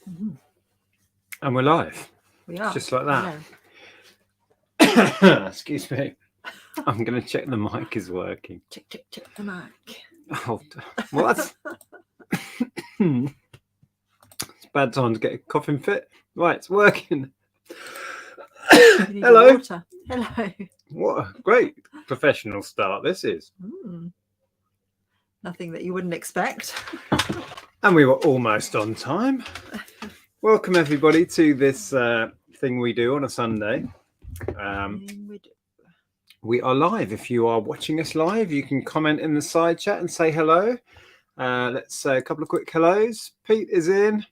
Mhm. And we're live. We are. Just like that. Excuse me. I'm going to check the mic is working. Check the mic. Oh, well, that's... it's a bad time to get a coughing fit. Right, it's working. You need Hello. Water. Hello. What a great professional start this is. Nothing that you wouldn't expect. And we were almost on time. Welcome, everybody, to this thing we do on a Sunday. We are live. If you are watching us live, you can comment in the side chat and say hello. Let's say a couple of quick hellos. Pete is in.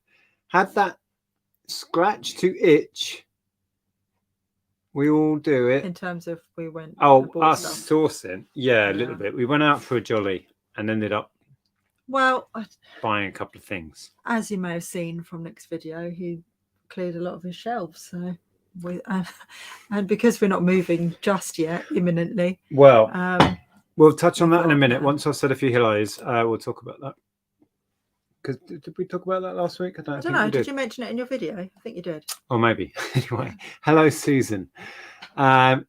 Had that scratch to itch. We all do it. In terms of we went. Oh, us sourcing. Yeah, a little Yeah. bit. We went out for a jolly and ended up Well, buying a couple of things. as you may have seen from Nick's video, he cleared a lot of his shelves. So we and because we're not moving just yet, imminently. Well, we'll touch on that in a minute. Yeah. Once I've said a few hellos, we'll talk about that. Because did we talk about that last week? I don't think know. we Did you mention it in your video? I think you did. Or maybe. Anyway, hello, Susan.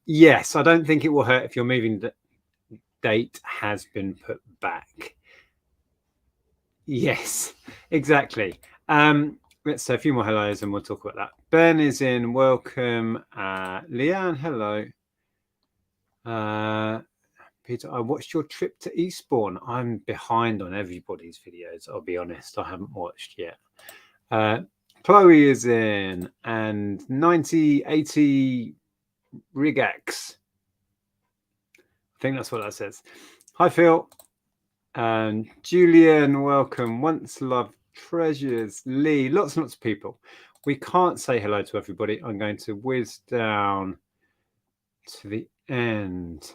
Yes, I don't think it will hurt if your moving date has been put back. Yes, exactly. Let's say a few more hellos and we'll talk about that. Ben is in. Welcome. Leanne, hello. Peter, I watched your trip to Eastbourne. I'm behind on everybody's videos, I'll be honest. I haven't watched yet. Chloe is in, and 9080 Rigax. I think that's what that says. Hi, Phil. And Julian, welcome. Once loved treasures. Lee, lots and lots of people. We can't say hello to everybody. I'm going to whiz down to the end.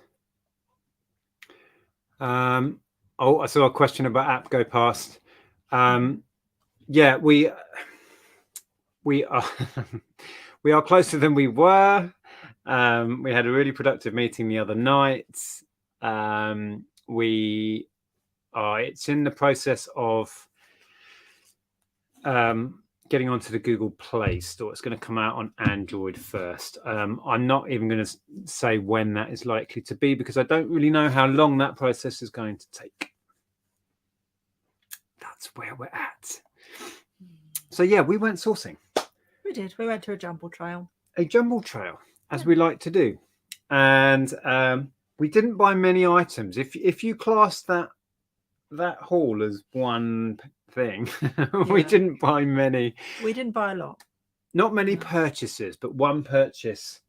I saw a question about app go past. Yeah, we are we are closer than we were. We had a really productive meeting the other night. It's in the process of getting onto the Google Play Store. It's going to come out on Android first. I'm not even going to say when that is likely to be because I don't really know how long that process is going to take. That's where we're at. So yeah, we went sourcing. We did. We went to a jumble trail. A jumble trail, as we like to do. And we didn't buy many items. If you class that haul as one thing, we didn't buy many. We didn't buy a lot. Not many purchases, but one purchase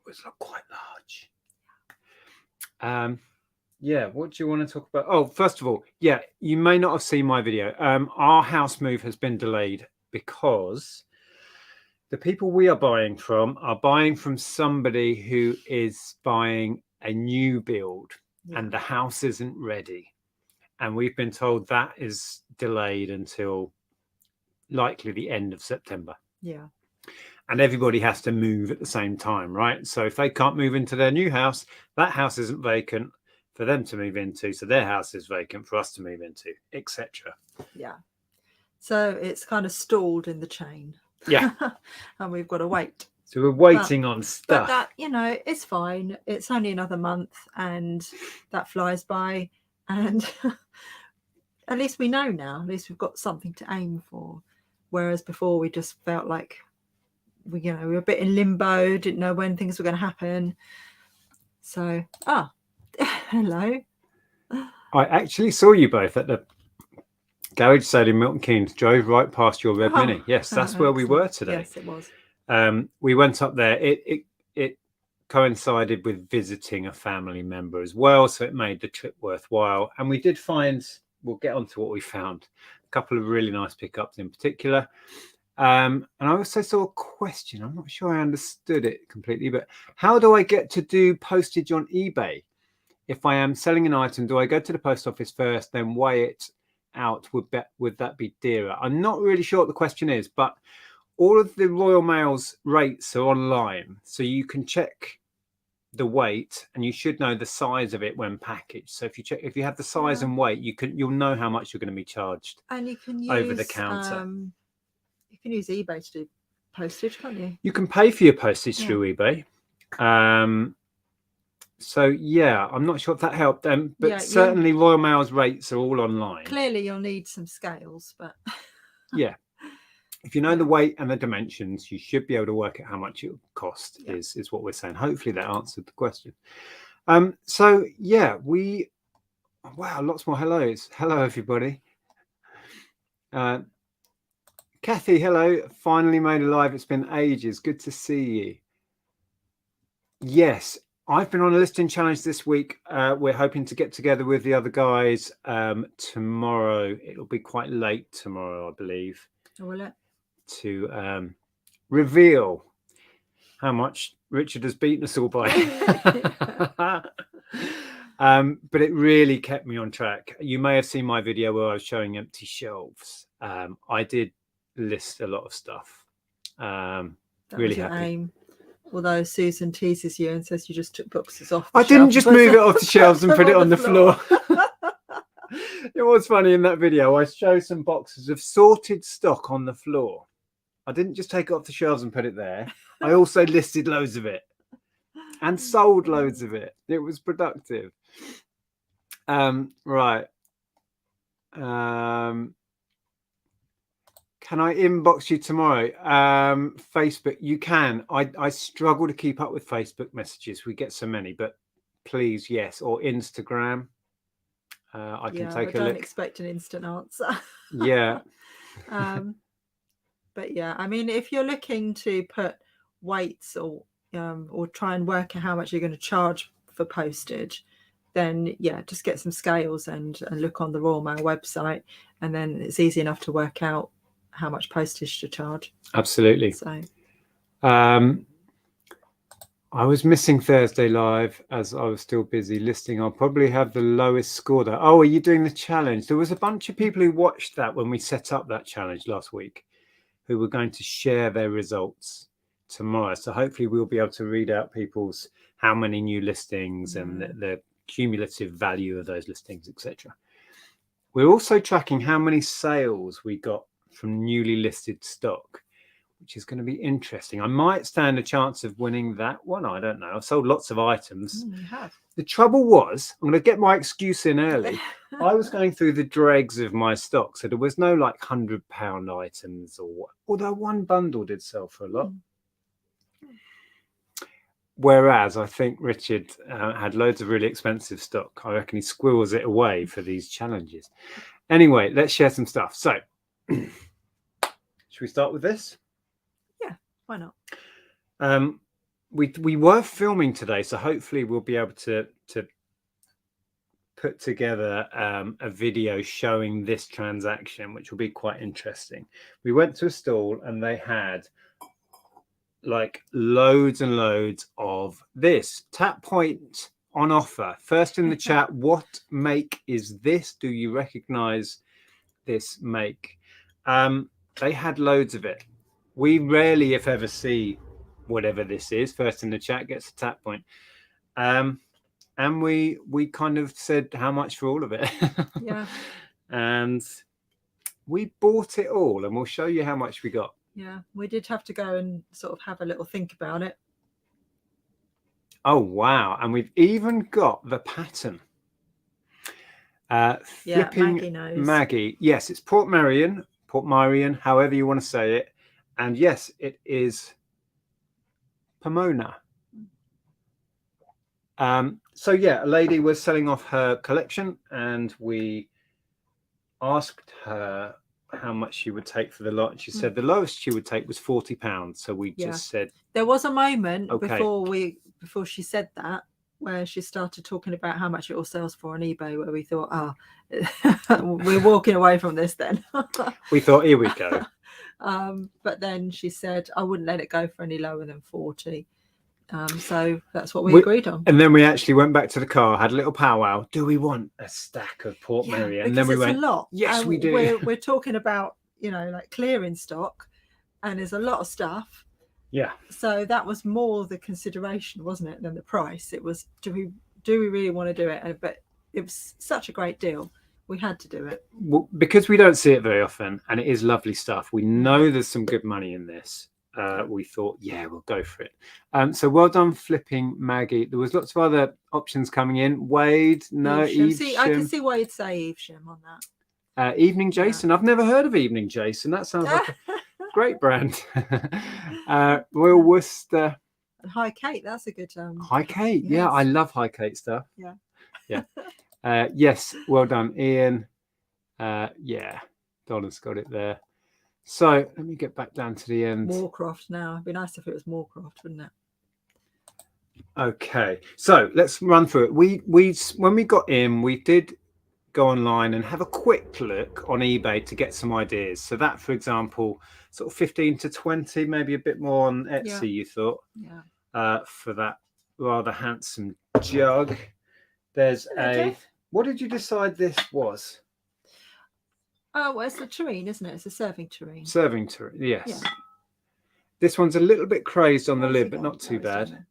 was quite large. Yeah, what do you want to talk about? Oh, first of all, yeah, you may not have seen my video. Our house move has been delayed because the people we are buying from somebody who is buying a new build and the house isn't ready. And we've been told that is delayed until likely the end of September. Yeah. And everybody has to move at the same time, right? So if they can't move into their new house, that house isn't vacant for them to move into. So their house is vacant for us to move into, etc. Yeah. So it's kind of stalled in the chain. Yeah. And we've got to wait. So we're waiting on stuff. But that, it's fine. It's only another month and that flies by. And at least we know now. At least we've got something to aim for. Whereas before we just felt like we were a bit in limbo, didn't know when things were going to happen. So, hello. I actually saw you both at the garage sale in Milton Keynes. Drove right past your red Mini. Yes, that's where we were today. Yes, it was. We went up there. It coincided with visiting a family member as well, so it made the trip worthwhile. And we did find, we'll get on to what we found, a couple of really nice pickups in particular. And I also saw a question. I'm not sure I understood it completely, but how do I get to do postage on eBay? If I am selling an item, do I go to the post office first, then weigh it out? Would that be dearer? I'm not really sure what the question is, but all of the Royal Mail's rates are online, so you can check the weight, and you should know the size of it when packaged. So if you have the size and weight, you'll know how much you're going to be charged. And you can use over the counter. You can use eBay to do postage, can't you? You can pay for your postage through eBay. So yeah, I'm not sure if that helped them, but certainly Royal Mail's rates are all online. Clearly, you'll need some scales, but yeah, if you know the weight and the dimensions, you should be able to work out how much it will cost. Is what we're saying. Hopefully, that answered the question. So yeah, wow, lots more hellos. Hello, everybody. Kathy, hello. Finally made it live. It's been ages. Good to see you. Yes, I've been on a listing challenge this week. We're hoping to get together with the other guys tomorrow. It'll be quite late tomorrow, I believe. Oh, will it? To reveal how much Richard has beaten us all by. But it really kept me on track. You may have seen my video where I was showing empty shelves. I did list a lot of stuff. Really happy. Aim. Although Susan teases you and says you just took boxes off. I didn't just move it off the shelves and put it on the floor. It was funny in that video. I showed some boxes of sorted stock on the floor. I didn't just take it off the shelves and put it there. I also listed loads of it and sold loads of it. It was productive. Right. Can I inbox you tomorrow? Facebook, you can. I struggle to keep up with Facebook messages. We get so many, but please, yes. Or Instagram. I can take a look. I don't expect an instant answer. Yeah. But yeah, I mean, if you're looking to put weights or try and work out how much you're going to charge for postage, then yeah, just get some scales and look on the Royal Mail website, and then it's easy enough to work out how much postage to charge. Absolutely. So I was missing Thursday live as I was still busy listing. I'll probably have the lowest score there. Oh, are you doing the challenge? There was a bunch of people who watched that when we set up that challenge last week, who were going to share their results tomorrow. So hopefully we'll be able to read out people's how many new listings and the cumulative value of those listings, etc. We're also tracking how many sales we got from newly listed stock, which is going to be interesting. I might stand a chance of winning that one. I don't know. I've sold lots of items. You have. The trouble was, I'm going to get my excuse in early. I was going through the dregs of my stock, so there was no like £100 items, although one bundle did sell for a lot. Whereas I think Richard had loads of really expensive stock. I reckon he squirrels it away for these challenges. Anyway, let's share some stuff. So, should we start with this? Yeah, why not? We were filming today, so hopefully we'll be able to put together a video showing this transaction, which will be quite interesting. We went to a stall and they had like loads and loads of this tap point on offer. First in the chat, what make is this? Do you recognize this make? They had loads of it. We rarely, if ever, see whatever this is. First in the chat gets a tap point. And we kind of said how much for all of it. Yeah. And we bought it all, and we'll show you how much we got. Yeah, we did have to go and sort of have a little think about it. Oh, wow. And we've even got the pattern. Flipping Maggie knows. Maggie. Yes, it's Portmeirion, however you want to say it. And yes, it is Pomona. So yeah, a lady was selling off her collection, and we asked her how much she would take for the lot. She said the lowest she would take was £40. So we just said, there was a moment okay. before she said that, where she started talking about how much it all sells for on eBay, where we thought, we're walking away from this then. We thought, here we go. But then she said, I wouldn't let it go for any lower than 40. So that's what we agreed on. And then we actually went back to the car, had a little powwow. Do we want a stack of Portmeirion? Yeah, and then we went, a lot. Yes, we do. We're talking about, like clearing stock, and there's a lot of stuff. Yeah. So that was more the consideration, wasn't it, than the price. It was, do we really want to do it? But it was such a great deal. We had to do it. Well, because we don't see it very often, and it is lovely stuff. We know there's some good money in this. We thought, yeah, we'll go for it. So well done flipping, Maggie. There was lots of other options coming in. Wade, no, Evesham. See, I can see why you'd say Evesham on that. Evening Jason. I've never heard of Evening Jason. That sounds like a great brand. Royal Worcester. High Kate, that's a good High Kate. yes. Yeah, I love High Kate stuff. Yeah. Yeah. Yes, well done, Ian. Yeah, Donna's got it there. So let me get back down to the end. Moorcroft now. It'd be nice if it was Moorcroft, wouldn't it? Okay, so let's run through it. We when we got in, we did go online and have a quick look on eBay to get some ideas. So that, for example, sort of 15 to 20, maybe a bit more on Etsy, Yeah. you thought, Yeah. for that rather handsome jug. There's what did you decide this was? Oh, well, it's a tureen, isn't it? It's a serving tureen. Serving tureen, yes. Yeah. This one's a little bit crazed on the What's lid, it but got? not too There, bad.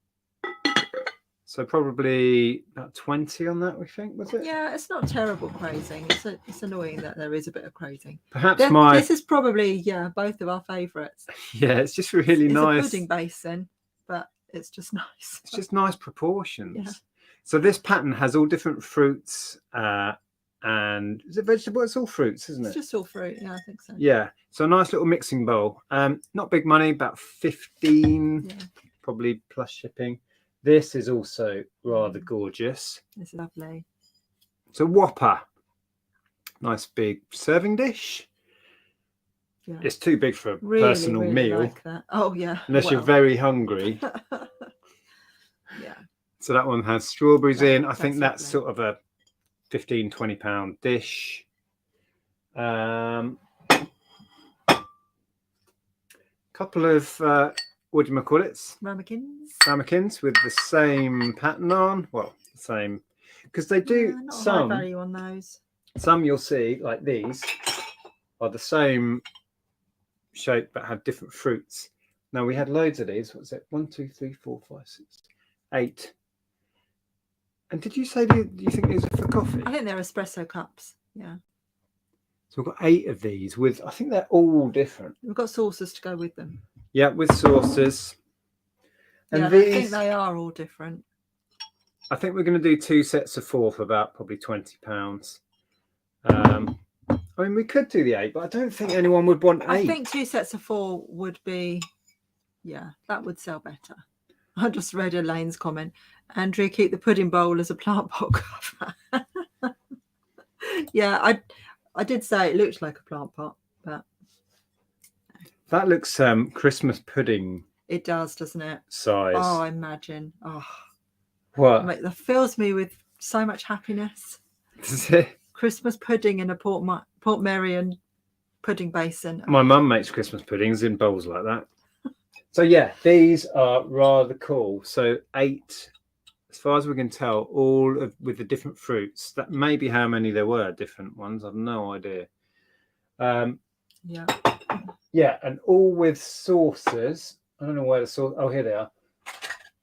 So probably about 20 on that, we think, was it? Yeah, it's not terrible crazing. It's annoying that there is a bit of crazing. Perhaps this is probably both of our favourites. Yeah, it's just really nice. It's a pudding basin, but it's just nice. It's just nice proportions. Yeah. So this pattern has all different fruits, and is it vegetable? It's all fruits, isn't it? It's just all fruit. Yeah, I think so. Yeah. So a nice little mixing bowl. Not big money, about 15, probably plus shipping. This is also rather gorgeous. It's lovely. It's a Whopper. Nice big serving dish. Yeah. It's too big for a really, personal really meal. like that. Oh yeah. Unless you're very hungry. Yeah. So that one has strawberries in. I think that's lovely. sort of a 15, 20 pound dish. Couple of what do you call it? Ramekins with the same pattern on. Well, the same, because they do not some high value on those. Some you'll see, like these, are the same shape but have different fruits. Now we had loads of these. What's it? 1, 2, 3, 4, 5, 6, 8. And did you say do you think these are for coffee? I think they're espresso cups. Yeah. So we've got 8 of these with, I think they're all different. We've got saucers to go with them. Yeah, with saucers. And I these, think they are all different. I think we're going to do 2 sets of 4 for about probably £20. I mean, we could do the 8, but I don't think anyone would want 8. I think 2 sets of 4 would be, that would sell better. I just read Elaine's comment. Andrea, keep the pudding bowl as a plant pot cover. Yeah, I did say it looked like a plant pot, but that looks Christmas pudding. It does, doesn't it? Size. Oh, I imagine. Oh, what? That fills me with so much happiness. Does it? Christmas pudding in a Portmeirion pudding basin. My mum makes Christmas puddings in bowls like that. So yeah, these are rather cool. So 8, as far as we can tell, all with the different fruits. That may be how many there were, different ones. I've no idea. Yeah, and all with sauces. I don't know where the sauce. Oh, here they are.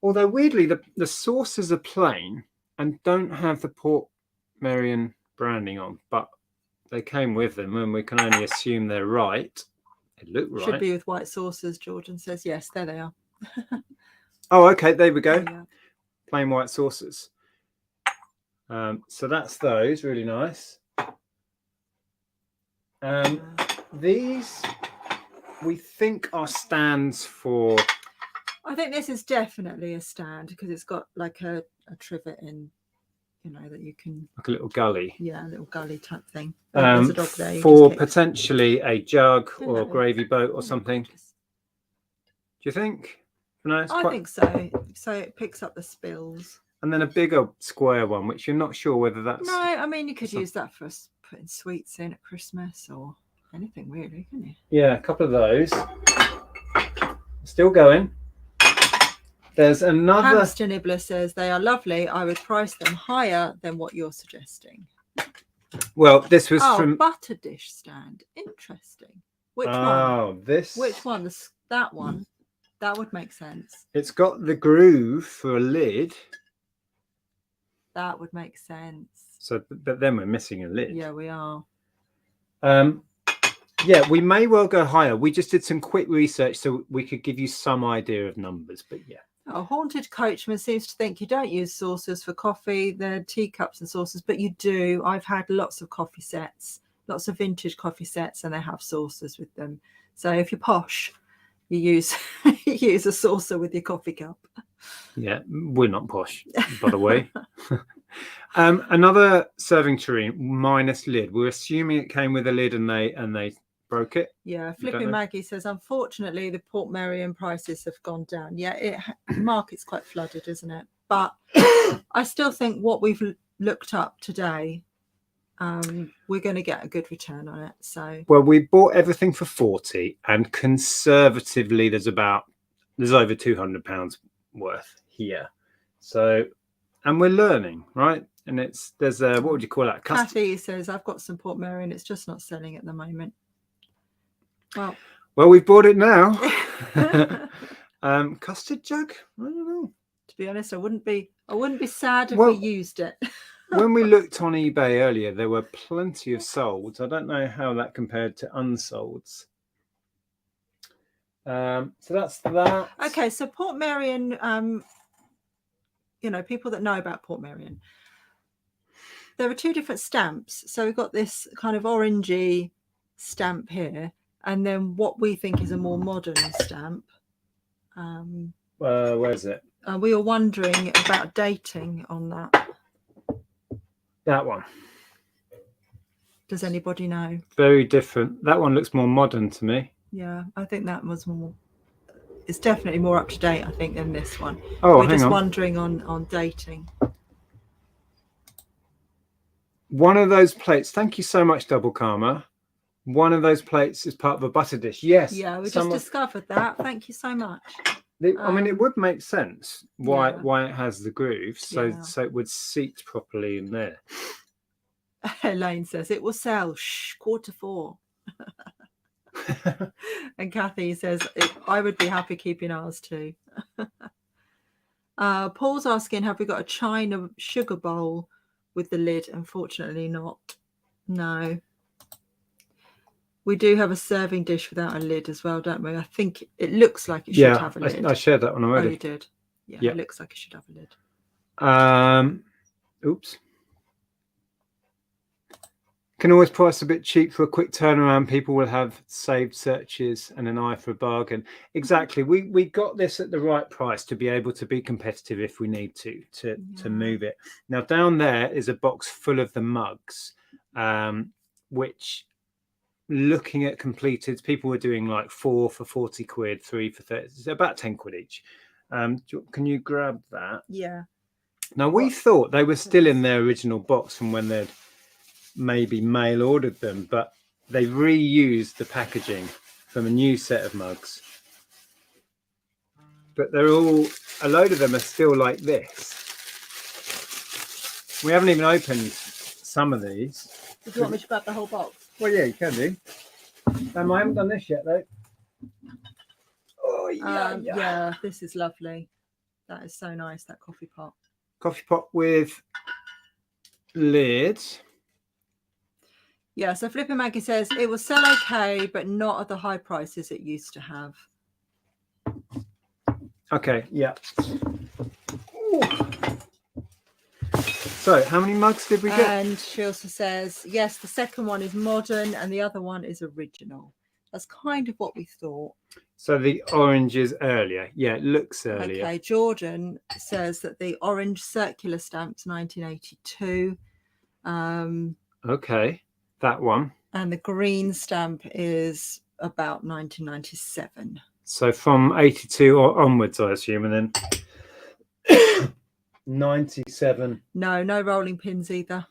Although weirdly, the sauces are plain and don't have the Portmeirion branding on, but they came with them, and we can only assume they're right. They look right. Should be with white sauces. Jordan says yes. There they are. Oh, okay. There we go. Oh, yeah. Plain white sauces. So that's those. Really nice. These we think are stands for. I think this is definitely a stand because it's got like a trivet in, that you can. Like a little gully. Yeah, a little gully type thing. There's a dog there. For potentially a jug or a gravy boat or something. Do you think? No, I think so. So it picks up the spills. And then a bigger square one, which you're not sure whether that's. No, I mean you could use that for putting sweets in at Christmas or anything really, can you? Yeah, a couple of those. Still going. There's another. Hamster Nibbler says they are lovely. I would price them higher than what you're suggesting. Well, this was from butter dish stand. Interesting. Which one? Oh, this. Which one? That one. That would make sense. It's got the groove for a lid. That would make sense. So, but then we're missing a lid. Yeah, we are. Yeah, we may well go higher. We just did some quick research so we could give you some idea of numbers, but yeah. A haunted coachman seems to think you don't use saucers for coffee. They're teacups and saucers, but you do. I've had lots of coffee sets, lots of vintage coffee sets, and they have saucers with them. So if you're posh, you use you use a saucer with your coffee cup. Yeah, we're not posh, by the way. Another serving tureen minus lid. We're assuming it came with a lid and they broke it. Yeah, Flipping Maggie says, unfortunately, the Portmeirion prices have gone down. Yeah, the market's quite flooded, isn't it? But I still think what we've looked up today, we're going to get a good return on it. So, well, we bought everything for 40, and conservatively, there's over £200 worth here. So, and we're learning, right? And there's what would you call that? Kathy says, I've got some Portmeirion. It's just not selling at the moment. Well, we've bought it now. Custard jug? I don't know. To be honest, I wouldn't be sad if we used it. When we looked on eBay earlier, there were plenty of solds. I don't know how that compared to unsolds. So that's that. Okay, so Portmeirion, people that know about Portmeirion, there are two different stamps. So we've got this kind of orangey stamp here, and then what we think is a more modern stamp. Where's it? We were wondering about dating on that. That one. Does anybody know? Very different. That one looks more modern to me. Yeah, I think that was more. It's definitely more up to date, I think, than this one. Oh, we're just wondering on dating. One of those plates. Thank you so much, Double Karma. One of those plates is part of a butter dish. Yes. Yeah, we just discovered that. Thank you so much. I mean, it would make sense why it has the groove, so it would seat properly in there. Elaine says it will sell. Shh, 4:15. And Kathy says I would be happy keeping ours too. Paul's asking, have we got a china sugar bowl with the lid? Unfortunately not. No. We do have a serving dish without a lid as well, don't we? I think it looks like it should have a lid. I shared that one already. Oh, you did? Yeah, it looks like it should have a lid. Oops. Can always price a bit cheap for a quick turnaround. People will have saved searches and an eye for a bargain. Exactly. We got this at the right price to be able to be competitive if we need to move it. Now, down there is a box full of the mugs, which... looking at completed, people were doing like 4 for 40 quid, 3 for 30, so about 10 quid each. Can you grab that? Yeah. Now we thought they were still in their original box from when they'd maybe mail ordered them, but they reused the packaging from a new set of mugs. But a load of them are still like this. We haven't even opened some of these. Do you want me to grab the whole box? Well, yeah, you can do. I haven't done this yet, though. Oh, yeah. Yeah, this is lovely. That is so nice, that coffee pot. Coffee pot with lid. Yeah, so Flippin' Maggie says it will sell okay, but not at the high prices it used to have. Okay, yeah. Ooh. So, how many mugs did we get? And she also says, yes, the second one is modern and the other one is original. That's kind of what we thought. So the orange is earlier. Yeah, it looks earlier. Okay, Jordan says that the orange circular stamp's 1982. Okay, that one. And the green stamp is about 1997. So from 82 onwards, I assume, and then 97. No rolling pins either.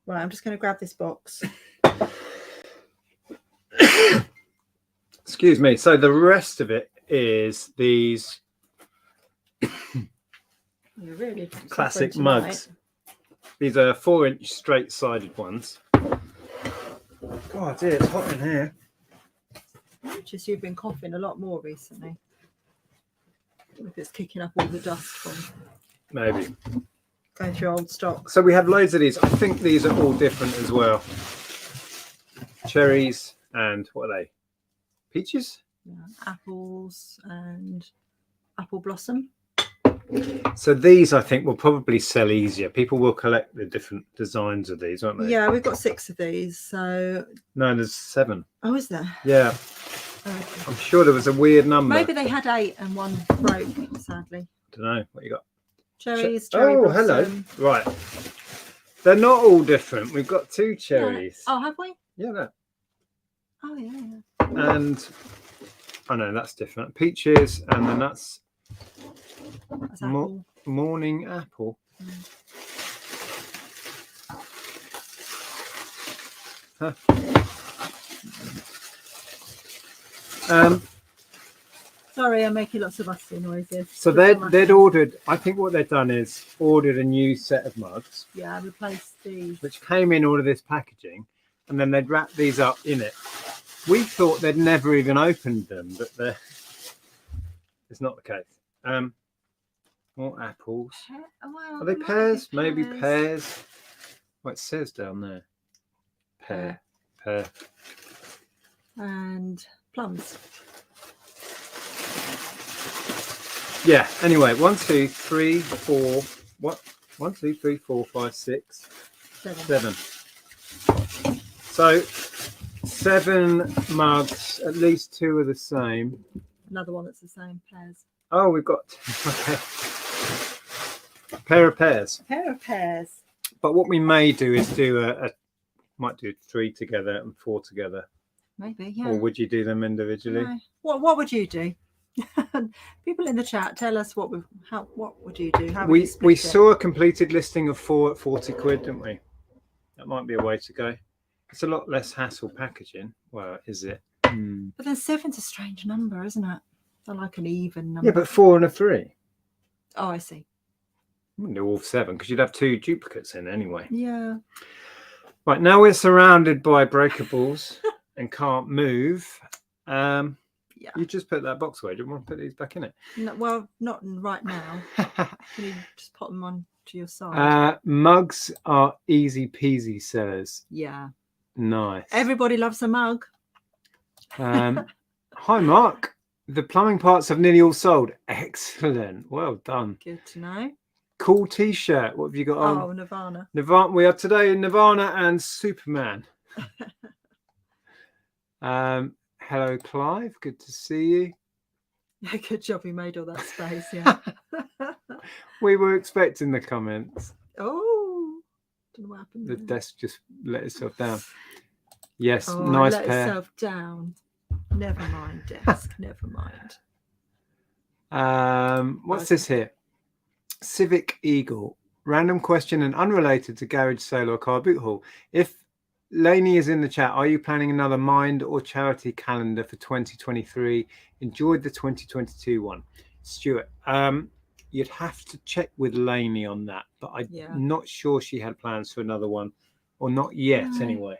Right, I'm just going to grab this box. Excuse me. So the rest of it is these really classic mugs. These are 4-inch straight-sided ones. God, dear, it's hot in here. Why don't noticed you've been coughing a lot more recently. If it's kicking up all the dust from Maybe. going through old stock. So we have loads of these. I think these are all different as well. Cherries and what are they? Peaches? Yeah, apples and apple blossom. So these, I think, will probably sell easier. People will collect the different designs of these, won't they? Yeah, we've got 6 of these. So No, there's 7. oh, is there? Yeah. Okay. I'm sure there was a weird number. Maybe they had 8 and one broke, sadly. I don't know. What you got? Cherries, cherry oh, blossom. hello. Right. They're not all different. We've got 2 cherries. Yeah. Oh, have we? Yeah, no. Oh, yeah. And I know that's different. Peaches and the nuts. That's apple. Morning apple. Huh. Sorry, I'm making lots of rusty noises. So they'd ordered, I think what they've done is ordered a new set of mugs. Yeah, I replaced these. Which came in all of this packaging, and then they'd wrap these up in it. We thought they'd never even opened them, but it's not the case. More apples. Well, Are they pears? Maybe pears. Well, it says down there. Pear. And plums. Yeah. Anyway, 1, 2, 3, 4. What? 1, 2, 3, 4, 5, 6, 7. So 7 mugs. At least 2 are the same. Another one that's the same. Pears. Oh, we've got okay. A pair of pears. A pair of pears. But what we may do is might do 3 together and 4 together. Maybe, yeah. Or would you do them individually? No. What would you do? People in the chat, tell us what would you do? How would you split we it? saw a completed listing of 4 at 40 quid, didn't we? That might be a way to go. It's a lot less hassle packaging. Well, is it? But then 7's a strange number, isn't it? I like an even number. Yeah, but 4 and a 3. Oh, I see. I wouldn't do all 7 because you'd have 2 duplicates in anyway. Yeah. Right, now we're surrounded by breakables and can't move. Yeah. You just put that box away. Do you want to put these back in it? No, well, not right now. Can you just put them on to your side? Mugs are easy peasy sellers. Yeah. Nice. Everybody loves a mug. Hi, Mark. The plumbing parts have nearly all sold. Excellent. Well done. Good to know. Cool t-shirt. What have you got on? Oh, Nirvana. Nirvana. We are today in Nirvana and Superman. Hello, Clive. Good to see you. Yeah, good job you made all that space. Yeah. We were expecting the comments. Oh, don't know what happened. The there. desk just let itself down. Yes, Oh, nice let pair. itself down. Never mind, desk. Never mind. What's this here? Civic Eagle. Random question and unrelated to garage sale or car boot haul. If Lainey is in the chat, are you planning another Mind or charity calendar for 2023? Enjoyed the 2022 one. Stuart, you'd have to check with Lainey on that, but I'm not sure she had plans for another one, or not yet anyway.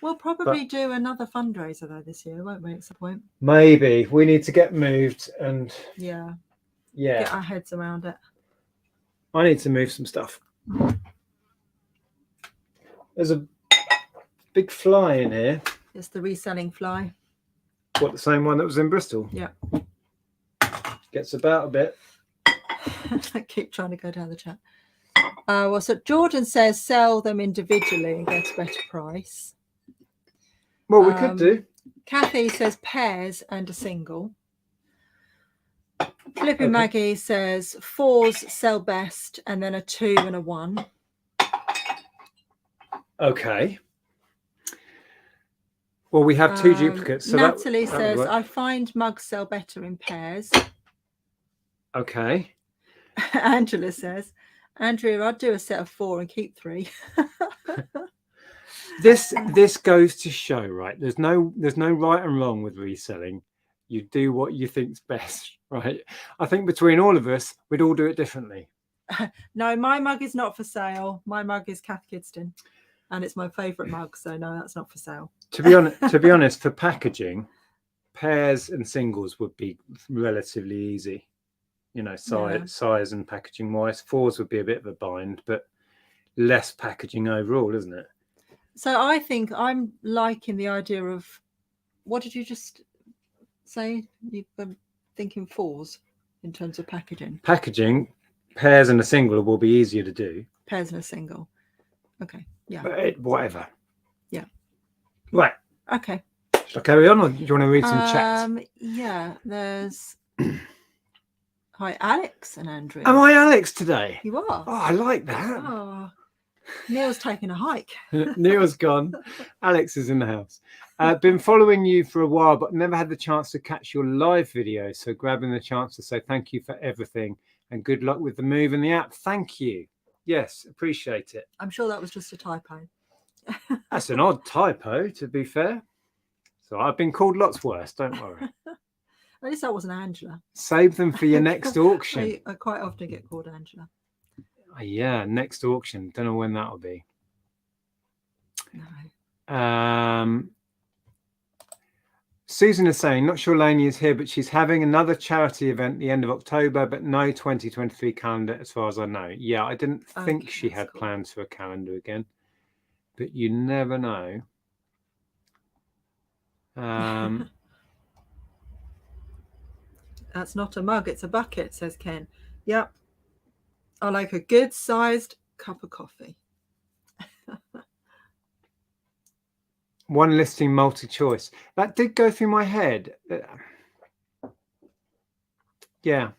We'll probably do another fundraiser though this year, won't we, at some point? Maybe. We need to get moved and get our heads around it. I need to move some stuff. There's a big fly in here. It's the reselling fly. What, the same one that was in Bristol? Yeah. Gets about a bit. I keep trying to go down the chat. Well, so Jordan says sell them individually and get a better price. Well, we could do. Kathy says pairs and a single. Flipping Maggie says 4s sell best and then a 2 and a 1. Okay. Well, we have 2 duplicates. So Natalie says I find mugs sell better in pairs. Okay. Angela says, Andrea, I'd do a set of 4 and keep 3. This goes to show, right? There's no right and wrong with reselling. You do what you think's best, right? I think between all of us, we'd all do it differently. No, my mug is not for sale. My mug is Kath Kidston, and it's my favourite mug. So no, that's not for sale. To be honest, for packaging, pairs and singles would be relatively easy, you know, size and packaging wise. Fours would be a bit of a bind, but less packaging overall, isn't it? So I think I'm liking the idea of, what did you just say? You've been thinking fours in terms of packaging. Packaging, pairs and a single will be easier to do. Pairs and a single. Okay. Yeah. But whatever. Yeah. Right. Okay. Shall I carry on, or do you want to read some chat? Yeah. There's. Hi, Alex and Andrea. Am I Alex today? You are. Oh, I like that. Oh. Neil's taking a hike. Neil's gone. Alex is in the house. Been following you for a while, but never had the chance to catch your live video. So grabbing the chance to say thank you for everything and good luck with the move and the app. Thank you. Yes, appreciate it. I'm sure that was just a typo. That's an odd typo, to be fair. So I've been called lots worse. Don't worry. At least that wasn't Angela. Save them for your next auction. I quite often get called Angela. Yeah, next auction. Don't know when that'll be. No. Susan is saying, not sure Lainey is here, but she's having another charity event the end of October, but no 2023 calendar as far as I know. Yeah, I didn't think she had plans for a calendar again, but you never know. That's not a mug, it's a bucket, says Ken. Yep. I like a good sized cup of coffee. One listing multi-choice. That did go through my head. Yeah.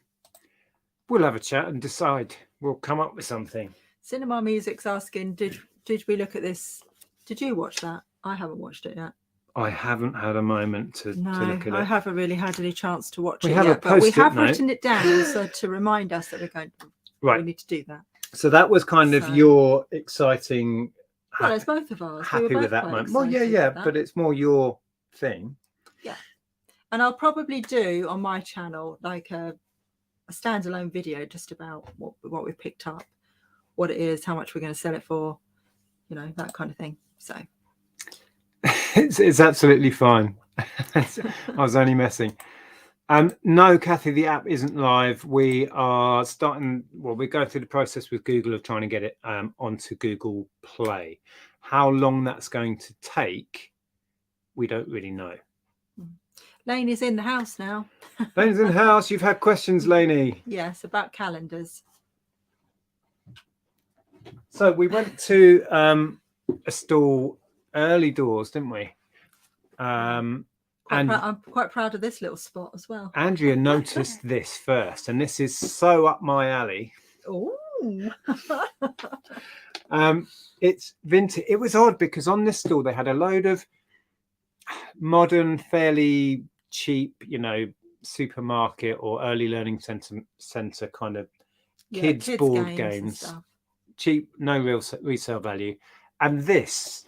We'll have a chat and decide. We'll come up with something. Cinema Music's asking, did we look at this? Did you watch that? I haven't watched it yet. I haven't had a moment to look at it. I haven't really had any chance to watch we it have yet, a but we have note. written it down so to remind us that we're going to we need to do that. So that was kind of your exciting. Well, it's both of ours. Happy with that moment. Well, yeah, but it's more your thing. Yeah, and I'll probably do on my channel like a standalone video just about what we've picked up, what it is, how much we're going to sell it for, you know, that kind of thing. So it's absolutely fine. I was only messing. No, Kathy, the app isn't live. We are starting. Well, we're going through the process with Google of trying to get it onto Google Play. How long that's going to take, we don't really know. Lainey's in the house now. Lainey's in the house. You've had questions, Lainey. Yes, about calendars. So we went to a stall early doors, didn't we? I'm quite proud of this little spot as well. Andrea noticed this first, and this is so up my alley. Oh. It's vintage. It was odd because on this stall they had a load of modern, fairly cheap, you know, supermarket or early learning center kind of kids board games. Cheap, no real resale value. And this,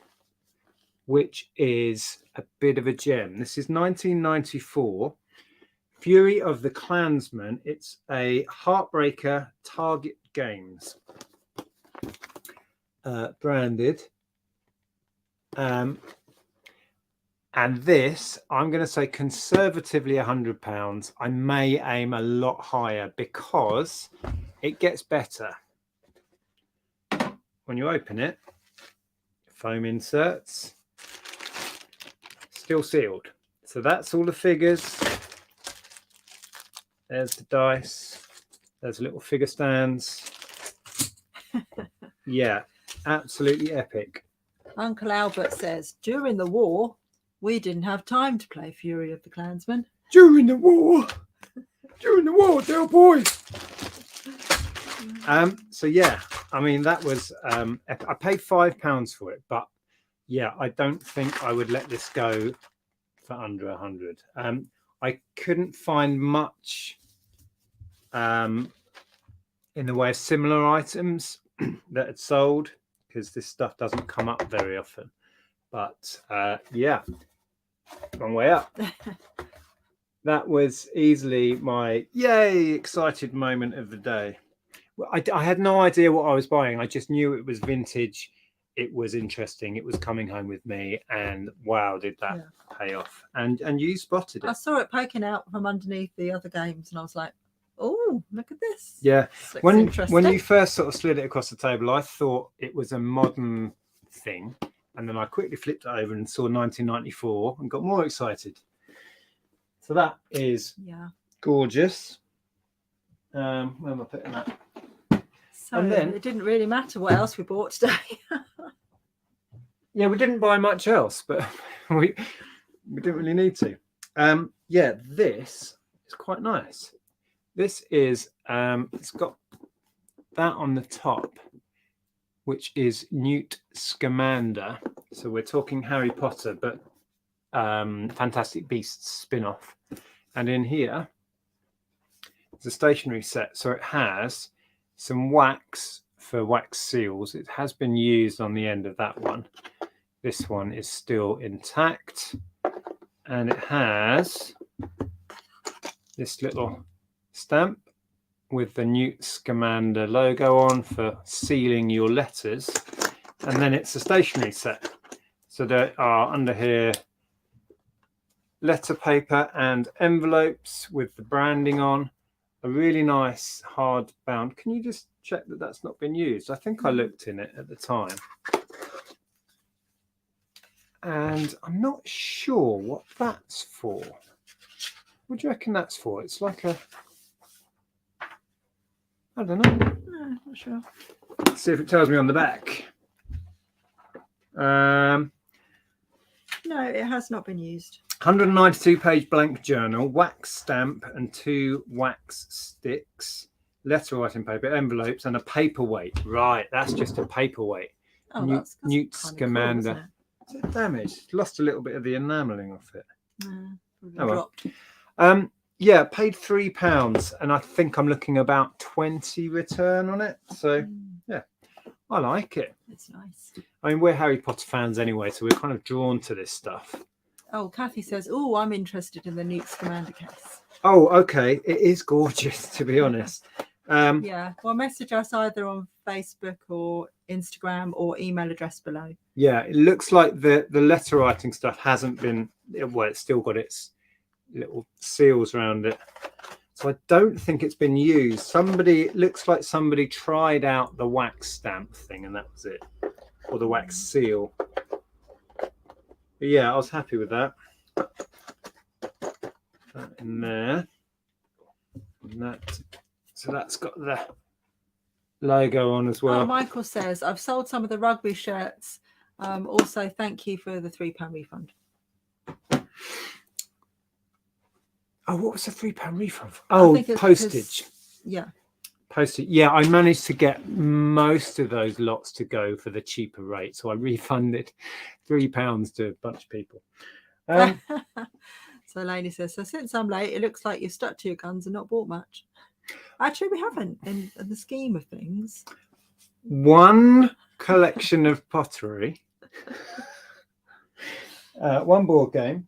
which is a bit of a gem. This is 1994, Fury of the Klansman. It's a Heartbreaker Target Games branded. And this, I'm going to say conservatively £100. I may aim a lot higher because it gets better. When you open it, foam inserts, still sealed. So that's all the figures. There's the dice. There's little figure stands. Yeah, absolutely epic. Uncle Albert says, during the war, we didn't have time to play Fury of the Klansman. During the war, dear boy. So yeah, I mean that was I paid £5 for it, but yeah, I don't think I would let this go for under 100. I couldn't find much in the way of similar items that had sold because this stuff doesn't come up very often. But yeah, long way up. That was easily my yay excited moment of the day. Well, I had no idea what I was buying. I just knew it was vintage it was interesting. It was coming home with me, and wow, did that pay off. And you spotted it. I saw it poking out from underneath the other games, and I was like, oh, look at this. Yeah. This looks When interesting. you first sort of slid it across the table, I thought it was a modern thing. And then I quickly flipped it over and saw 1994 and got more excited. So that is gorgeous. Where am I putting that? So and then, it didn't really matter what else we bought today. Yeah, we didn't buy much else, but we didn't really need to. Yeah, this is quite nice. This is it's got that on the top, which is Newt Scamander. So we're talking Harry Potter, but Fantastic Beasts spin-off. And in here, it's a stationery set. So it has some wax for wax seals. It has been used on the end of that one. This one is still intact. And it has this little stamp with the Newt Scamander logo on for sealing your letters. And then it's a stationery set. So there are under here letter paper and envelopes with the branding on. A really nice hard bound. Can you just check that that's not been used? I think I looked in it at the time. And I'm not sure what that's for. What do you reckon that's for? It's like a... I don't know. No, not sure. Let's see if it tells me on the back. No, it has not been used. 192-page blank journal, wax stamp and 2 wax sticks, letter writing paper, envelopes, and a paperweight. Right, that's just a paperweight. Oh, that's Newt Scamander. Cool, it's damaged. Lost a little bit of the enamelling off it. Dropped. Yeah, paid £3, and I think I'm looking about 20 return on it. So yeah, I like it. It's nice. I mean, we're Harry Potter fans anyway, so we're kind of drawn to this stuff. Oh, Kathy says, oh, I'm interested in the Newt Scamander case. Oh, okay. It is gorgeous, to be honest. Yeah, well, message us either on Facebook or Instagram or email address below. Yeah, it looks like the letter writing stuff hasn't been, well, it's still got its little seals around it. So I don't think it's been used. It looks like somebody tried out the wax stamp thing and that was it. Or the wax seal. But yeah, I was happy with that. That in there. And that. So that's got the logo on as well. Oh, Michael says, I've sold some of the rugby shirts. Also, thank you for the £3 refund. Oh, what was the £3 refund? Oh, postage. Yeah. Postage. Yeah, I managed to get most of those lots to go for the cheaper rate. So I refunded £3 to a bunch of people. So Lainey says, so since I'm late, it looks like you've stuck to your guns and not bought much. Actually, we haven't in the scheme of things. One collection of pottery, one board game,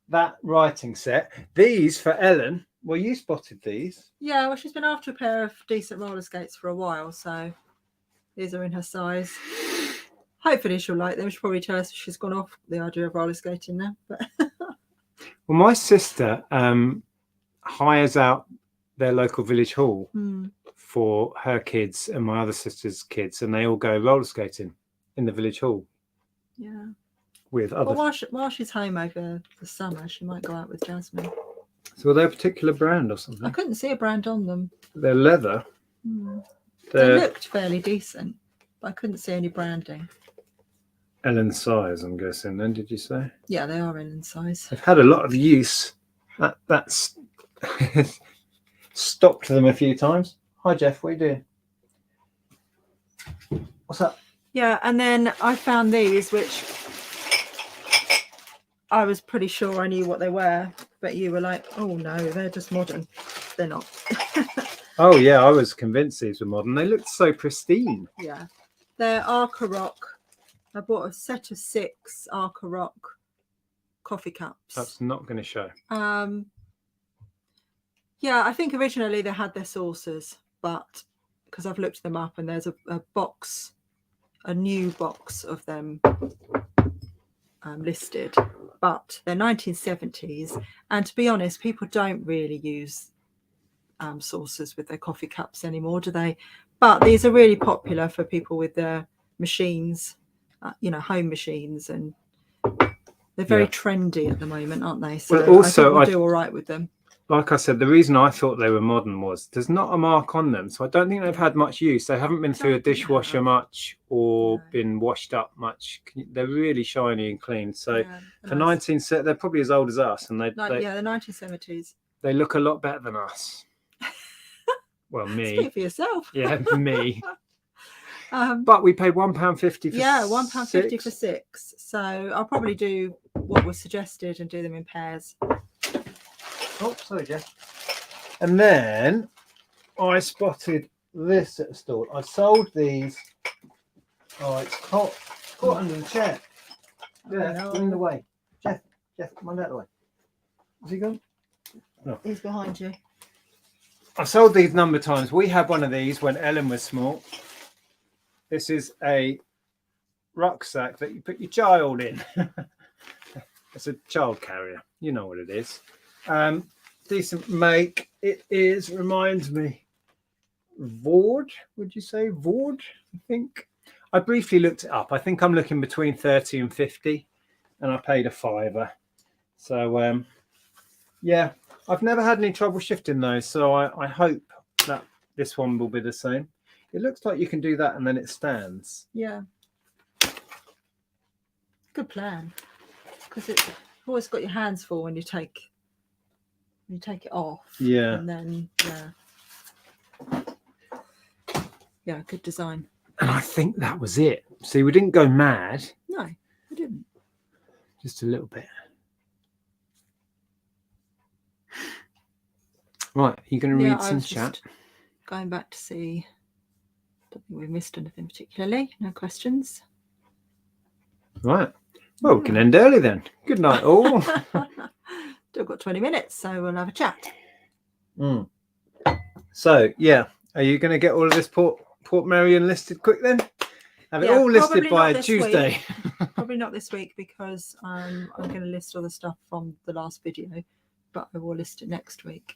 that writing set. These for Ellen. Well, you spotted these. Yeah, well, she's been after a pair of decent roller skates for a while, so these are in her size. Hopefully she'll like them. She'll probably tell us she's gone off the idea of roller skating now. But well, my sister hires out their local village hall for her kids and my other sister's kids, and they all go roller skating in the village hall. Yeah. With other. Well, while she's home over the summer, she might go out with Jasmine. So are they a particular brand or something? I couldn't see a brand on them. They're leather. They looked fairly decent, but I couldn't see any branding. Ellen's size, I'm guessing. Then did you say? Yeah, they are Ellen's size. They've had a lot of use. That's stopped them a few times. Hi Jeff, what are you doing? What's up? Yeah, and then I found these, which I was pretty sure I knew what they were, but you were like, oh no, they're just modern. They're not. Oh yeah, I was convinced these were modern. They looked so pristine. Yeah, they're Arcoroc. I bought a set of 6 Arcoroc coffee cups. That's not going to show. Yeah, I think originally they had their saucers, but because I've looked them up and there's a box a new box of them listed, but they're 1970s, and to be honest, people don't really use saucers with their coffee cups anymore, do they? But these are really popular for people with their machines, home machines, and they're very trendy at the moment, aren't they? So well, also, I think we'll do all right with them. Like I said, the reason I thought they were modern was there's not a mark on them, so I don't think they've had much use. They haven't been through a dishwasher much or been washed up much. They're really shiny and clean. So for 19, they're probably as old as us, and they're 1970s. They look a lot better than us. Well, me. Speak for yourself. Yeah, me. But we paid £1.50 for £1.50 for 6. So I'll probably do what was suggested and do them in pairs. Oh, sorry, Jeff. And then I spotted this at the store. I sold these. Oh, it's caught under the chair. Yeah, in the way. Jeff, come on out of the way. Is he gone? No. He's behind you. I sold these number times. We had one of these when Ellen was small. This is a rucksack that you put your child in. It's a child carrier. You know what it is. Decent make. It is, reminds me, Vord, would you say? Vord, I think. I briefly looked it up. I think I'm looking between 30 and 50, and I paid a £5. So, yeah, I've never had any trouble shifting those, so I hope that this one will be the same. It looks like you can do that and then it stands. Yeah. Good plan. Because you've always got your hands full when you take it off. Yeah. And then, yeah, good design. And I think that was it. See, we didn't go mad. No, we didn't. Just a little bit. Right, are you going to read some chat? Going back to see. Don't think we missed anything particularly. No questions. Right. Well, we can end early then. Good night, all. Still got 20 minutes, so we'll have a chat. So, yeah, are you going to get all of this Portmeirion listed quick then? Have it all listed by Tuesday. Probably not this week because I'm going to list all the stuff from the last video, but I will list it next week.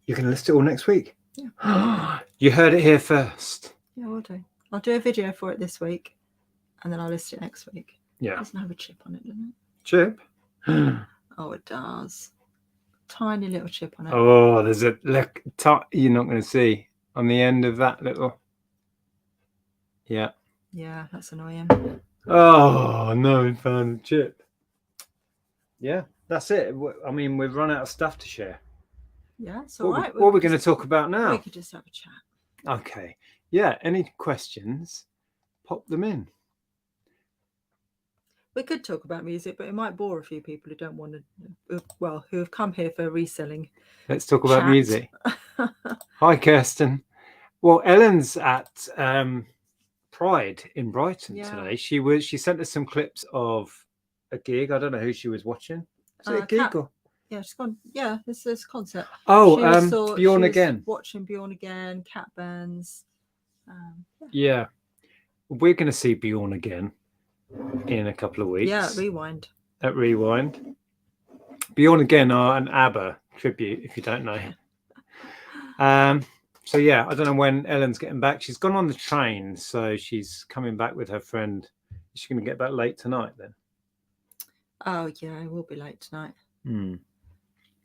You're going to list it all next week? Yeah. You heard it here first. Yeah, we'll do. I'll do a video for it this week, and then I'll list it next week. Yeah. It doesn't have a chip on it, does it? Chip? Oh, it does. Tiny little chip on it. Oh, there's a look. You're not going to see on the end of that little. Yeah. Yeah, that's annoying. Oh no, we found a chip. Yeah, that's it. I mean, we've run out of stuff to share. Yeah, it's all right. What are we going to talk about now? We could just have a chat. Okay. Yeah. Any questions? Pop them in. We could talk about music, but it might bore a few people who don't want to. Well, who have come here for reselling. Let's talk about music. Hi, Kirsten. Well, Ellen's at Pride in Brighton today. She sent us some clips of a gig. I don't know who she was watching. Is it a gig or? Yeah, she's gone. Yeah, this is concert. Oh, Bjorn Again. Watching Bjorn Again, cat bands. Yeah, we're going to see Bjorn Again in a couple of weeks. Yeah, Rewind. At Rewind. Bjorn Again are an ABBA tribute, if you don't know. So yeah, I don't know when Ellen's getting back. She's gone on the train, so she's coming back with her friend. Is she going to get back late tonight then? Oh yeah, it will be late tonight.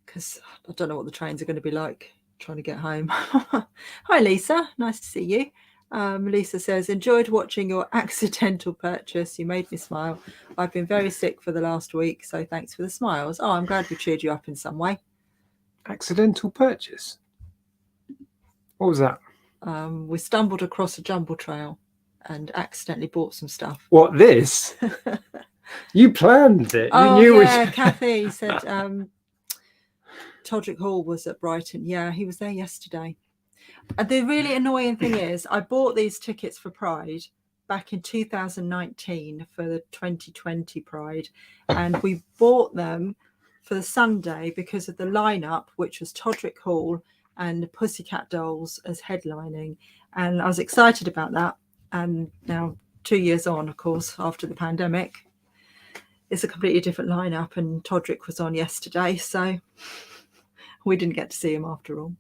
Because I don't know what the trains are going to be like trying to get home. Hi, Lisa. Nice to see you. Lisa says, enjoyed watching your accidental purchase. You made me smile. I've been very sick for the last week, so thanks for the smiles. Oh, I'm glad we cheered you up in some way. Accidental purchase? What was that? We stumbled across a jumble trail and accidentally bought some stuff. What, this? You planned it. Oh, you knew Kathy said Todrick Hall was at Brighton. Yeah, he was there yesterday. And the really annoying thing is I bought these tickets for Pride back in 2019 for the 2020 Pride. And we bought them for the Sunday because of the lineup, which was Todrick Hall and the Pussycat Dolls as headlining. and I was excited about that. And now 2 years on, of course, after the pandemic, it's a completely different lineup, and Todrick was on yesterday, so we didn't get to see him after all.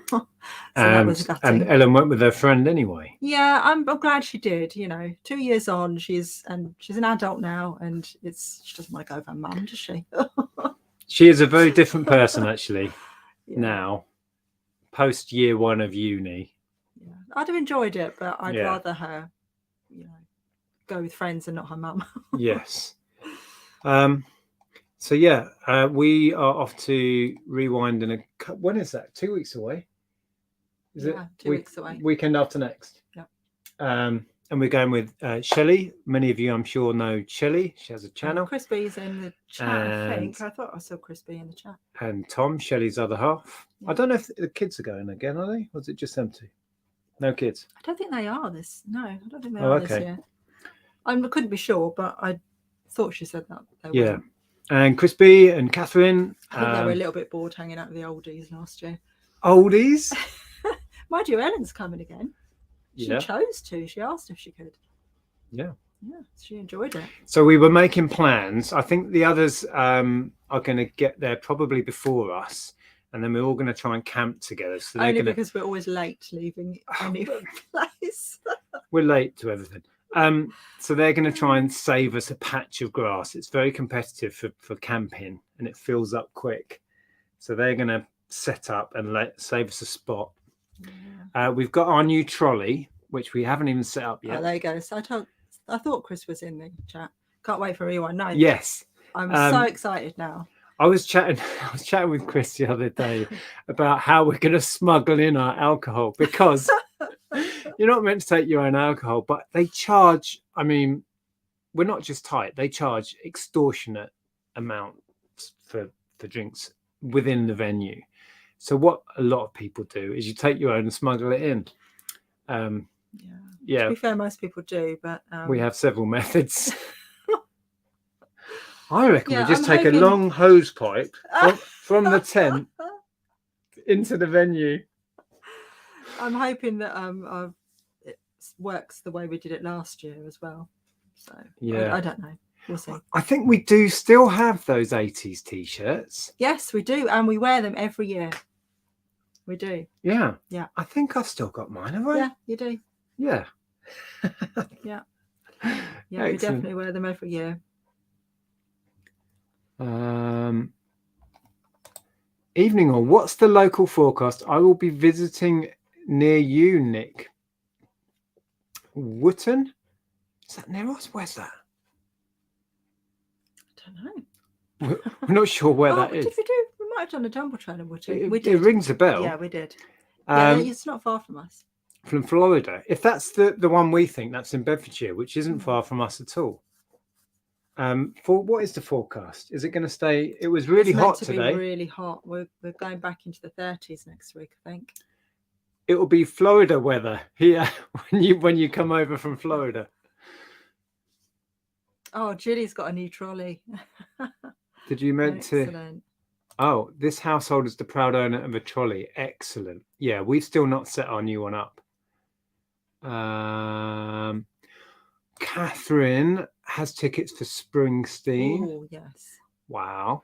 So that was gutting. And Ellen went with her friend anyway. Yeah, I'm glad she did. 2 years on, she's an adult now, and she doesn't want to go with her mum, does she? She is a very different person, actually. Yeah. Now, post year 1 of uni. Yeah, I'd have enjoyed it, but I'd rather her, go with friends and not her mum. Yes. So yeah, we are off to Rewind in when is that? 2 weeks away? Is it 2 weeks away? Weekend after next. Yeah. And we're going with Shelley. Many of you, I'm sure, know Shelley. She has a channel. Crispy's in the chat, I think. I thought I saw Crispy in the chat. And Tom, Shelley's other half. Yeah. I don't know if the kids are going again, are they? Or is it just them two? No kids? I don't think they are No, I don't think they are this year. I couldn't be sure, but I thought she said that they were. Yeah. And Crispy and Catherine. I think they were a little bit bored hanging out with the oldies last year. Oldies? Mind you, Ellen's coming again. She chose to. She asked if she could. Yeah. Yeah, she enjoyed it. So we were making plans. I think the others are going to get there probably before us, and then we're all going to try and camp together. So only because we're always late leaving any place. We're late to everything. So they're going to try and save us a patch of grass. It's very competitive for camping, and it fills up quick. So they're going to set up and save us a spot. Yeah. We've got our new trolley, which we haven't even set up yet. Oh, there you go. So I thought Chris was in the chat. Can't wait for Rewind. No. Yes. I'm so excited now. I was chatting with Chris the other day about how we're going to smuggle in our alcohol, because you're not meant to take your own alcohol, but they charge. I mean, we're not just tight; they charge extortionate amounts for drinks within the venue. So what a lot of people do is you take your own and smuggle it in. Yeah. To be fair, most people do, but we have several methods. I reckon we just take a long hose pipe from the tent into the venue. I'm hoping that it works the way we did it last year as well. So yeah, I don't know. We'll see. I think we do still have those 80s t-shirts. Yes, we do, and we wear them every year. We do. Yeah. Yeah. I think I've still got mine, have I? Yeah, you do. Yeah. Yeah. Yeah, we definitely wear them every year. Evening all. What's the local forecast? I will be visiting near you, Nick. Wootton? Is that near us? Where's that? I don't know. We're not sure where that is. Did we do? We might have done a jumble train in Wootton. It rings a bell. Yeah, we did. Yeah, it's not far from us. From Florida. If that's the one we think, that's in Bedfordshire, which isn't far from us at all. For what is the forecast? Is it going to stay? It was really hot today. Be really hot. We're going back into the 30s next week, I think. It will be Florida weather here when you come over from Florida. Oh, Julie's got a new trolley. Did you meant to? Oh, this household is the proud owner of a trolley. Excellent. Yeah, we've still not set our new one up. Catherine has tickets for Springsteen. Oh, yes. Wow.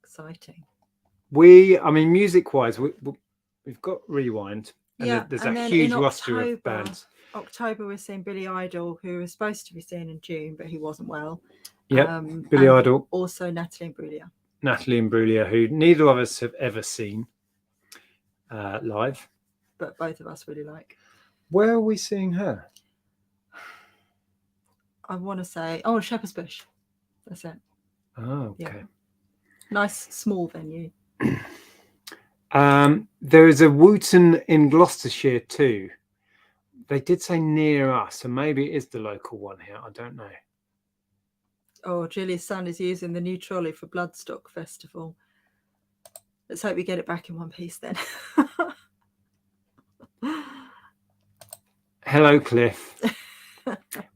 Exciting. Music-wise, we've got Rewind. And there's a huge roster of bands. October, we're seeing Billy Idol, who was supposed to be seen in June, but he wasn't well. Yep, Billy Idol. Also Natalie Imbruglia. Natalie Imbruglia, who neither of us have ever seen live. But both of us really like. Where are we seeing her? I want to say, Shepherd's Bush. That's it. Oh, okay. Yeah. Nice small venue. There is a Wootton in Gloucestershire too. They did say near us, so maybe it is the local one here. I don't know. Oh, Julie's son is using the new trolley for Bloodstock Festival. Let's hope we get it back in one piece then. Hello, Cliff.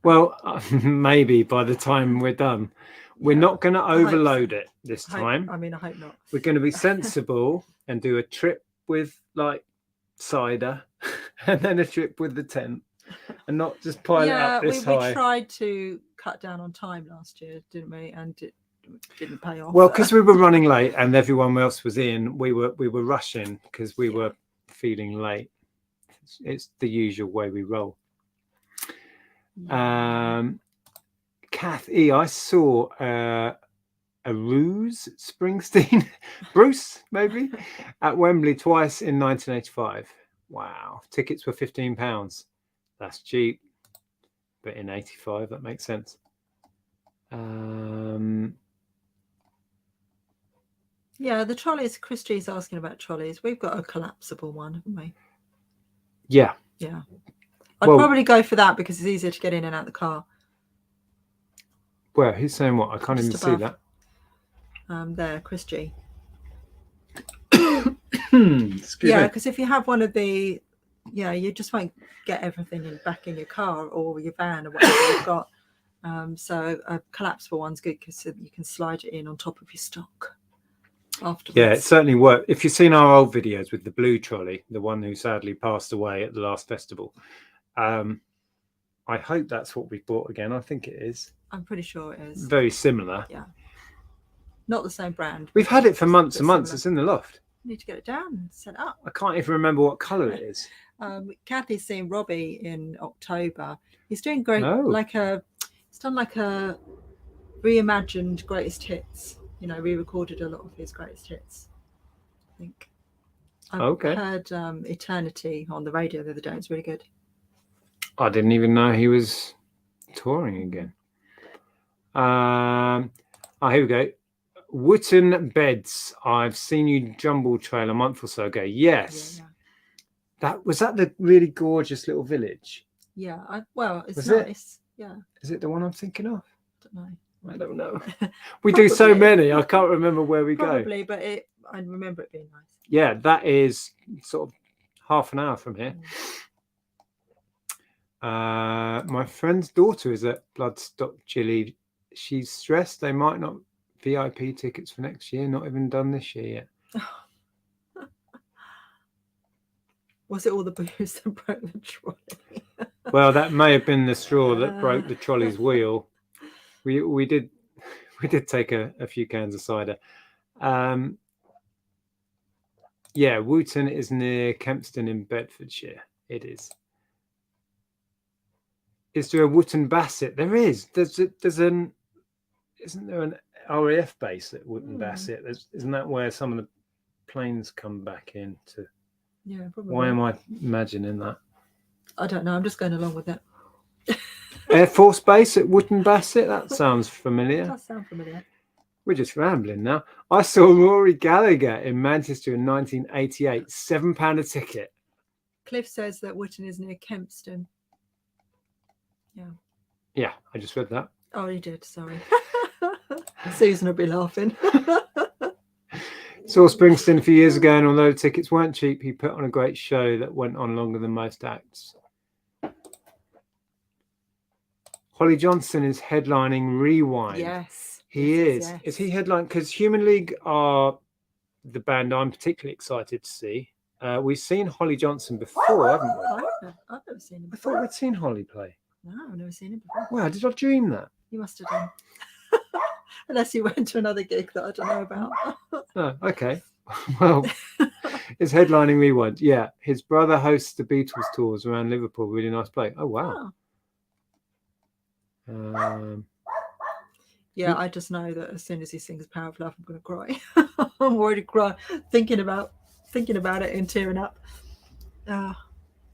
Well, maybe by the time we're done. We're not going to overload it this time. I hope not. We're going to be sensible and do a trip with cider and then a trip with the tent, and not just pile it Yeah, up this we high. tried to cut down on time last year, didn't we? And it didn't pay off. Well, because we were running late and everyone else was in, we were rushing because we were feeling late. It's the usual way we roll. Kath E, I saw a Ruse Springsteen, Bruce maybe, at Wembley twice in 1985. Wow, tickets were £15. That's cheap, but in 85 that makes sense. Yeah, the trolleys. Chris G's asking about trolleys. We've got a collapsible one, haven't we? Yeah. I'd probably go for that because it's easier to get in and out of the car. Well, who's saying what? I can't Just even see that. There, Chris G. Yeah, because if you have one of the, you just won't get everything back in your car or your van or whatever you've got. So a collapsible one's good because you can slide it in on top of your stock afterwards. Yeah, it certainly worked. If you've seen our old videos with the blue trolley, the one who sadly passed away at the last festival, I hope that's what we bought again. I think it is. I'm pretty sure it is. Very similar. Yeah. Not the same brand. We've had it for months and months. Similar. It's in the loft. You need to get it down and set up. I can't even remember what colour it is. Kathy's seeing Robbie in October. He's doing great. Oh. He's done like a reimagined greatest hits. You know, re-recorded a lot of his greatest hits. I think. I heard Eternity on the radio the other day. It's really good. I didn't even know he was touring again. Here we go. Wootton Beds. I've seen you Jumble Trail a month or so ago. Yes. Yeah. Was that the really gorgeous little village? Yeah. It's nice. Yeah. Is it the one I'm thinking of? I don't know. We do so many. I can't remember where we go. Probably, but I remember it being nice. Yeah, that is sort of half an hour from here. My friend's daughter is at Bloodstock Chili. She's stressed they might not VIP tickets for next year, not even done this year yet. Was it all the booze that broke the trolley? Well, that may have been the straw that broke the trolley's wheel. We did take a few cans of cider. Yeah, Wootton is near Kempston in Bedfordshire. It is. Is there a Wootton Bassett? There is. Isn't there an RAF base at Wootton Bassett? Isn't that where some of the planes come back in to? Yeah, probably. Why am I imagining that? I don't know. I'm just going along with it. Air Force Base at Wootton Bassett? That sounds familiar. It does sound familiar. We're just rambling now. I saw Rory Gallagher in Manchester in 1988. £7 a ticket. Cliff says that Wootton is near Kempston. Yeah. Yeah, I just read that. Oh, you did. Sorry. Susan will be laughing. Saw Springsteen a few years ago, and although tickets weren't cheap, he put on a great show that went on longer than most acts. Holly Johnson is headlining Rewind. Yes. He is. Yes. Is he headlining? Because Human League are the band I'm particularly excited to see. We've seen Holly Johnson before, haven't we? I've never seen him before. before. I thought we'd seen Holly play. No, I've never seen him before. Wow, did I dream that? You must have done. Unless you went to another gig that I don't know about. Oh, okay. Well, it's headlining Rewind. Yeah, his brother hosts the Beatles tours around Liverpool. Really nice place. Oh, wow. Yeah, I just know that as soon as he sings Power of Love, I'm going to cry. I'm already crying, thinking about it and tearing up.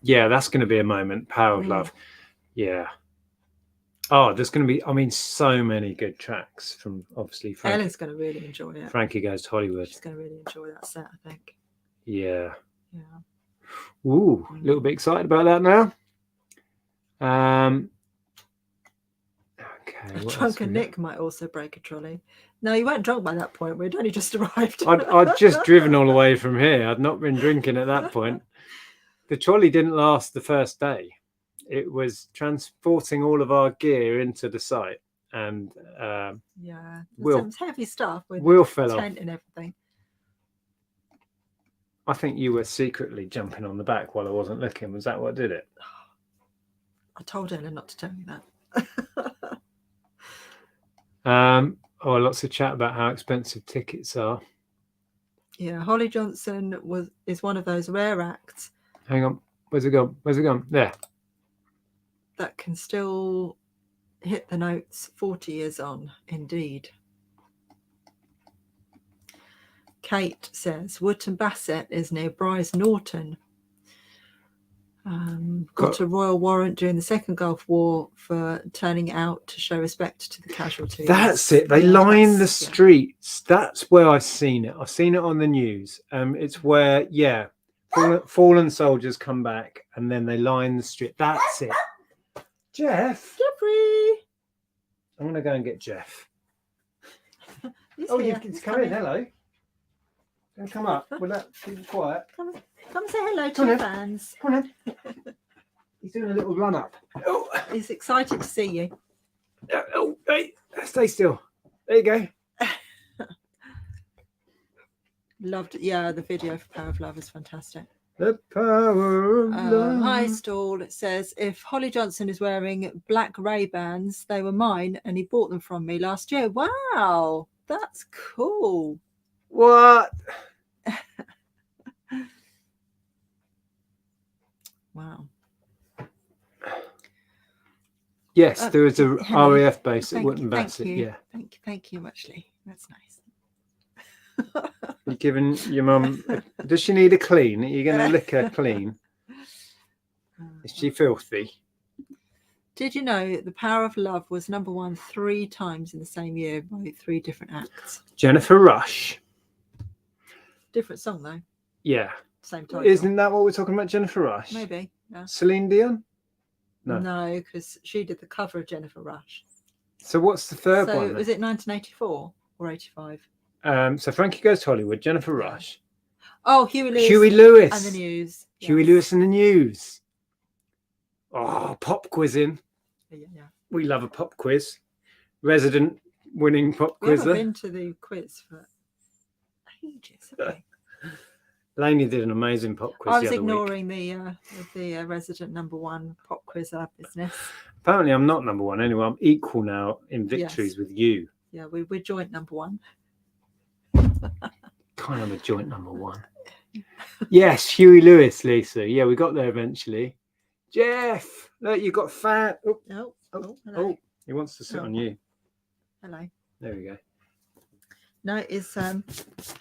Yeah, that's going to be a moment. Power of Love. Yeah. Oh, there's going to be, so many good tracks from, obviously, Ellen's going to really enjoy it. Frankie Goes to Hollywood. She's going to really enjoy that set, I think. Yeah. Yeah. Ooh, a little bit excited about that now. Okay. Drunken Nick might also break a trolley. No, you weren't drunk by that point. We'd only just arrived. I'd just driven all the way from here. I'd not been drinking at that point. The trolley didn't last the first day. It was transporting all of our gear into the site, and some heavy stuff with wheel fell tent off and everything. I think you were secretly jumping on the back while I wasn't looking. Was that what did it? I told Ella not to tell me that. Oh, lots of chat about how expensive tickets are. Yeah, Holly Johnson is one of those rare acts. Hang on. Where's it gone? Where's it gone? There. That can still hit the notes 40 years on, indeed. Kate says Wootton Bassett is near Bryce Norton. Got a royal warrant during the Second Gulf War for turning out to show respect to the casualties. That's it. They line the streets. Yeah. That's where I've seen it. I've seen it on the news. It's where, yeah, fallen soldiers come back and then they line the street. That's it. Jeffrey. I'm going to go and get Jeff. He's oh, here. He's come in. Hello. Don't come up. Will that be quiet? Come and say hello to your fans. Come on. He's doing a little run up. Oh. He's excited to see you. Oh, hey, stay still. There you go. Loved it. Yeah, the video for Power of Love is fantastic. The power of love. Hi, Stall. It says, if Holly Johnson is wearing black Ray-Bans, they were mine and he bought them from me last year. Wow, that's cool. What? Wow. Yes, there is a Henry, RAF base at Wootton Bassett. Yeah. Thank you, Muchley. That's nice. You're giving your mum. Does she need a clean? Are you going to lick her clean? Is she filthy? Did you know The Power of Love was #1 3 times in the same year by 3 different acts? Jennifer Rush. Different song though. Yeah. Same title. Isn't that what we're talking about, Jennifer Rush? Maybe. Yeah. Celine Dion? No, because she did the cover of Jennifer Rush. So what's the third one? So was it 1984 or 85? So Frankie Goes to Hollywood, Jennifer Rush. Oh, Huey Lewis. Huey Lewis. And the News. Huey Lewis and the News. Oh, pop quizzing. Yeah. We love a pop quiz. Resident winning pop We quizzer. haven't been to the quiz for ages, have we? Lainey did an amazing pop quiz. I was the other ignoring week. the resident #1 pop quizzer business. Apparently, I'm not #1 anyway. I'm equal now in victories with you. Yeah, we're joint #1. Kind of a joint #1. Yes, Huey Lewis, Lisa. Yeah, we got there eventually. Jeff, look, you got fat. Oh, he wants to sit on you. Hello. There we go. No, it's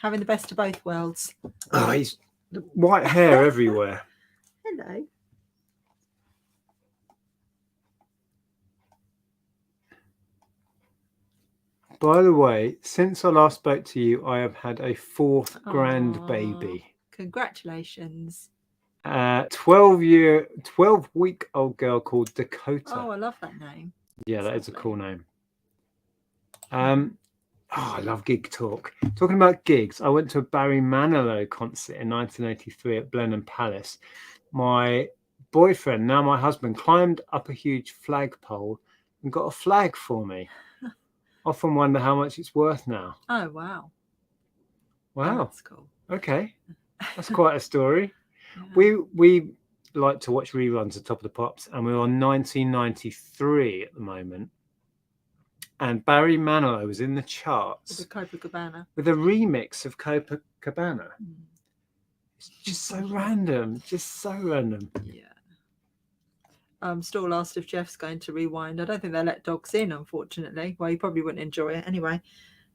having the best of both worlds. Oh, he's white hair everywhere. Hello. By the way, since I last spoke to you, I have had a 4th grand baby. Congratulations. 12-week-old girl called Dakota. Oh, I love that name. Yeah, that is a cool name. I love gig talk. Talking about gigs, I went to a Barry Manilow concert in 1983 at Blenheim Palace. My boyfriend, now my husband, climbed up a huge flagpole and got a flag for me. Often wonder how much it's worth now. Oh, wow. Wow. That's cool. Okay. That's quite a story. Yeah. We like to watch reruns of Top of the Pops, and we're on 1993 at the moment. And Barry Manilow was in the charts with Copacabana, with a remix of Copacabana. It's just so random. Yeah. Stall asked if Jeff's going to rewind. I don't think they let dogs in, unfortunately. Well, you probably wouldn't enjoy it anyway.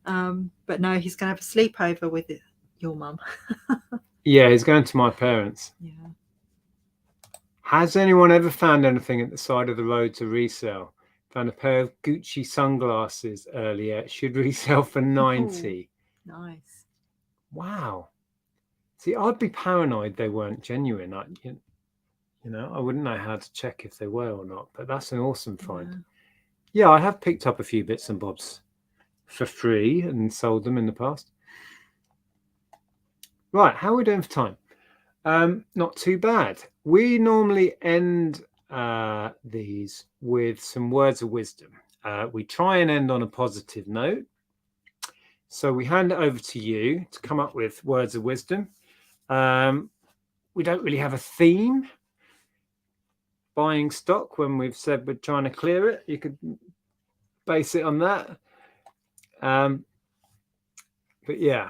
But no, he's going to have a sleepover with your mum. Yeah, he's going to my parents. Yeah. Has anyone ever found anything at the side of the road to resell? Found a pair of Gucci sunglasses earlier. Should resell for 90. Ooh, nice. Wow. See, I'd be paranoid they weren't genuine. I wouldn't know how to check if they were or not. But that's an awesome find. Yeah, I have picked up a few bits and bobs for free and sold them in the past. Right, how are we doing for time? Not too bad. We normally end these with some words of wisdom. We try and end on a positive note. So we hand it over to you to come up with words of wisdom. We don't really have a theme. Buying stock when we've said we're trying to clear it. You could base it on that. But yeah.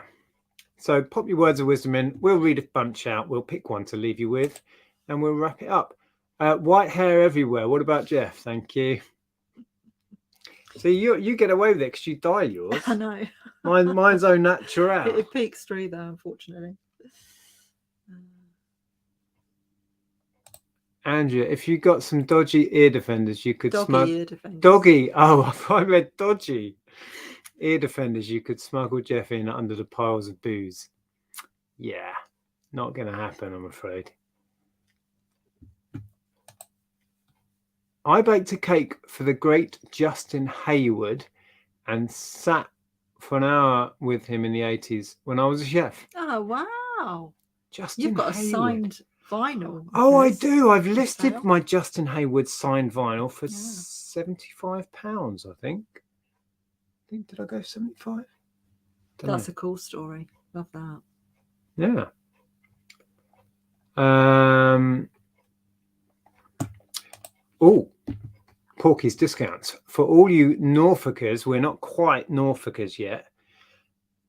So pop your words of wisdom in. We'll read a bunch out. We'll pick one to leave you with, and we'll wrap it up. White hair everywhere. What about Jeff? Thank you. So you get away with it because you dye yours. I know. Mine's au natural. It peeks through though, unfortunately. Andrea, if you got some dodgy ear defenders, you could Doggy ear defenders. Doggy. Oh, I read dodgy ear defenders. You could smuggle Jeff in under the piles of booze. Yeah, not going to happen, I'm afraid. I baked a cake for the great Justin Hayward and sat for an hour with him in the 80s when I was a chef. Oh, wow. Justin You've got Hayward. a signed vinyl. Oh, I do. I've listed my Justin Hayward signed vinyl for £75, I think. Did I go 75? That's a cool story. Love that. Yeah. Oh, Porky's discounts. For all you Norfolkers, we're not quite Norfolkers yet.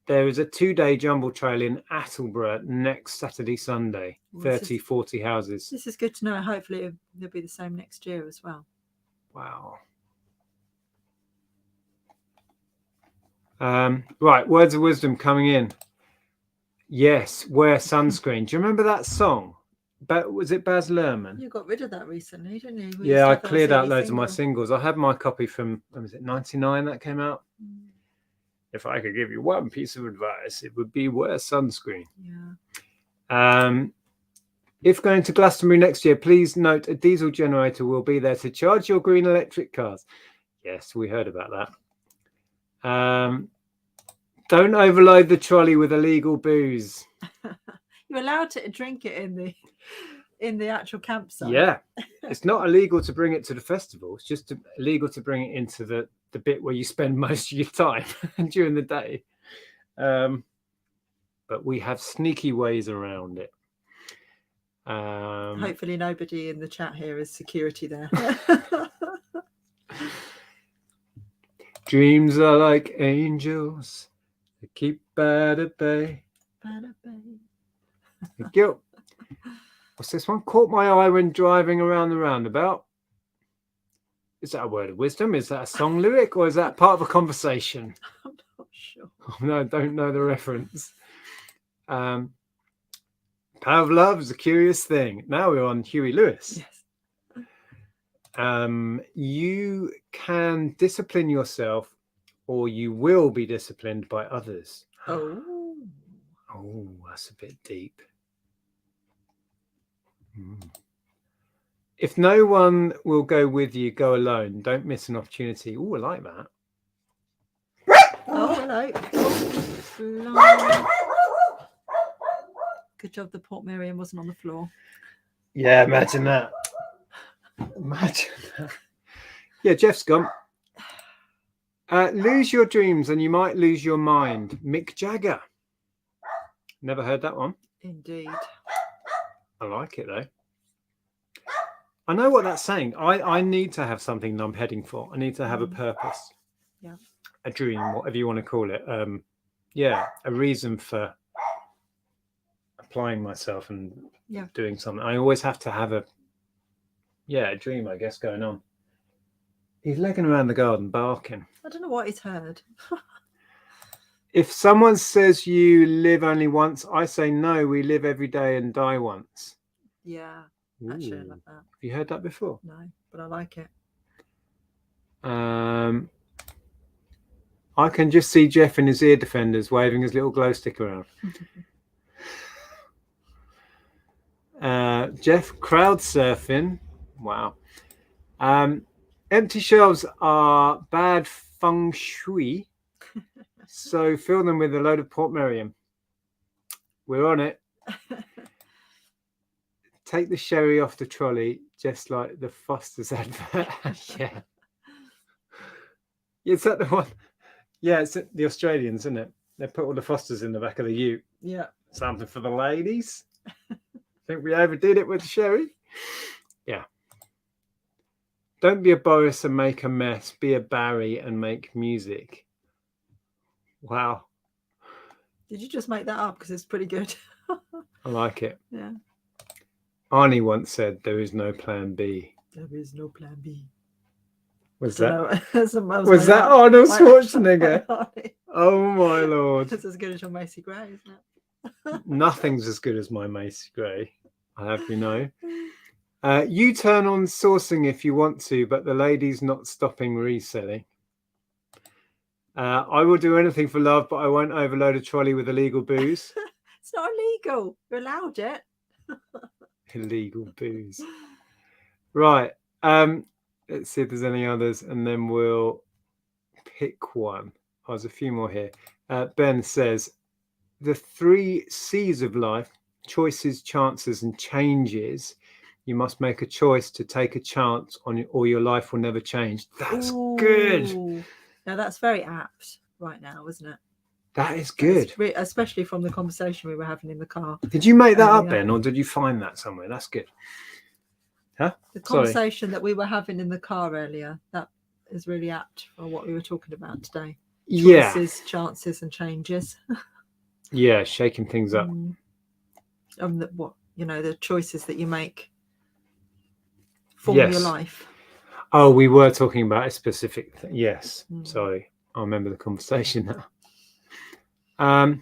There is a 2-day jumble trail in Attleborough next Saturday, Sunday. 30, 40 houses. This is good to know. Hopefully it'll be the same next year as well. Wow. Right, words of wisdom coming in. Yes, wear sunscreen. Do you remember that song? Was it Baz Luhrmann? You got rid of that recently, didn't you? Yeah, I cleared out loads of my singles. I had my copy from, when was it, 99 that came out? If I could give you one piece of advice, it would be wear sunscreen. Yeah. If going to Glastonbury next year, please note a diesel generator will be there to charge your green electric cars. Yes, we heard about that. Don't overload the trolley with illegal booze. You're allowed to drink it in the actual campsite. Yeah, it's not illegal to bring it to the festival. It's just illegal to bring it into the bit where you spend most of your time during the day. But we have sneaky ways around it. Hopefully nobody in the chat here is security there. Dreams are like angels. They keep at bay. Thank you. What's this one? Caught my eye when driving around the roundabout. Is that a word of wisdom? Is that a song lyric, or is that part of a conversation? I'm not sure. Oh, no, I don't know the reference. Power of love is a curious thing. Now we're on Huey Lewis. Yes. You can discipline yourself, or you will be disciplined by others. Oh, that's a bit deep. If no one will go with you, go alone. Don't miss an opportunity. Oh, I like that. Oh, hello. Oh, good job the Portmeirion wasn't on the floor. Yeah, imagine that. Imagine that. Yeah, Jeff's gone. Lose your dreams and you might lose your mind. Mick Jagger. Never heard that one. Indeed. I like it though. I know what that's saying. I need to have something that I'm heading for. I need to have a purpose. Yeah. A dream, whatever you want to call it. Yeah, a reason for applying myself and doing something. I always have to have a dream, I guess, going on. He's legging around the garden barking. I don't know what he's heard. If someone says you live only once, I say no, we live every day and die once. Yeah, actually, I love that. Have you heard that before? No, but I like it. I can just see Jeff in his ear defenders waving his little glow stick around. Jeff, crowd surfing. Wow. Empty shelves are bad feng shui. So fill them with a load of Portmeirion. We're on it. Take the sherry off the trolley, just like the Foster's advert. Yeah. Is that the one? Yeah, it's the Australians, isn't it? They put all the Fosters in the back of the ute. Yeah. Something for the ladies. Think we overdid it with Sherry? Yeah. Don't be a Boris and make a mess. Be a Barry and make music. Wow. Did you just make that up? Because it's pretty good. I like it. Yeah. Arnie once said, there is no plan B. There is no plan B. Was that Was that Arnold Schwarzenegger? Oh my Lord. It's as good as your Macy Gray, isn't it? Nothing's as good as my Macy Gray, I have you know. You turn on sourcing if you want to, but the lady's not stopping reselling. I will do anything for love, but I won't overload a trolley with illegal booze. It's not illegal. You're allowed it. Illegal booze. Right. Let's see if there's any others, and then we'll pick one. Oh, there's a few more here. Ben says, the 3 C's of life, choices, chances, and changes. You must make a choice to take a chance on it, or your life will never change. That's good. Now, that's very apt right now, isn't it? That is good. Especially from the conversation we were having in the car. Did you make that up, Ben, or did you find that somewhere? That's good. Huh? The conversation that we were having in the car earlier, that is really apt for what we were talking about today. Choices, chances, and changes. Yeah, shaking things up. The choices that you make form your life. Oh, we were talking about a specific thing. Yes. Sorry. I remember the conversation now.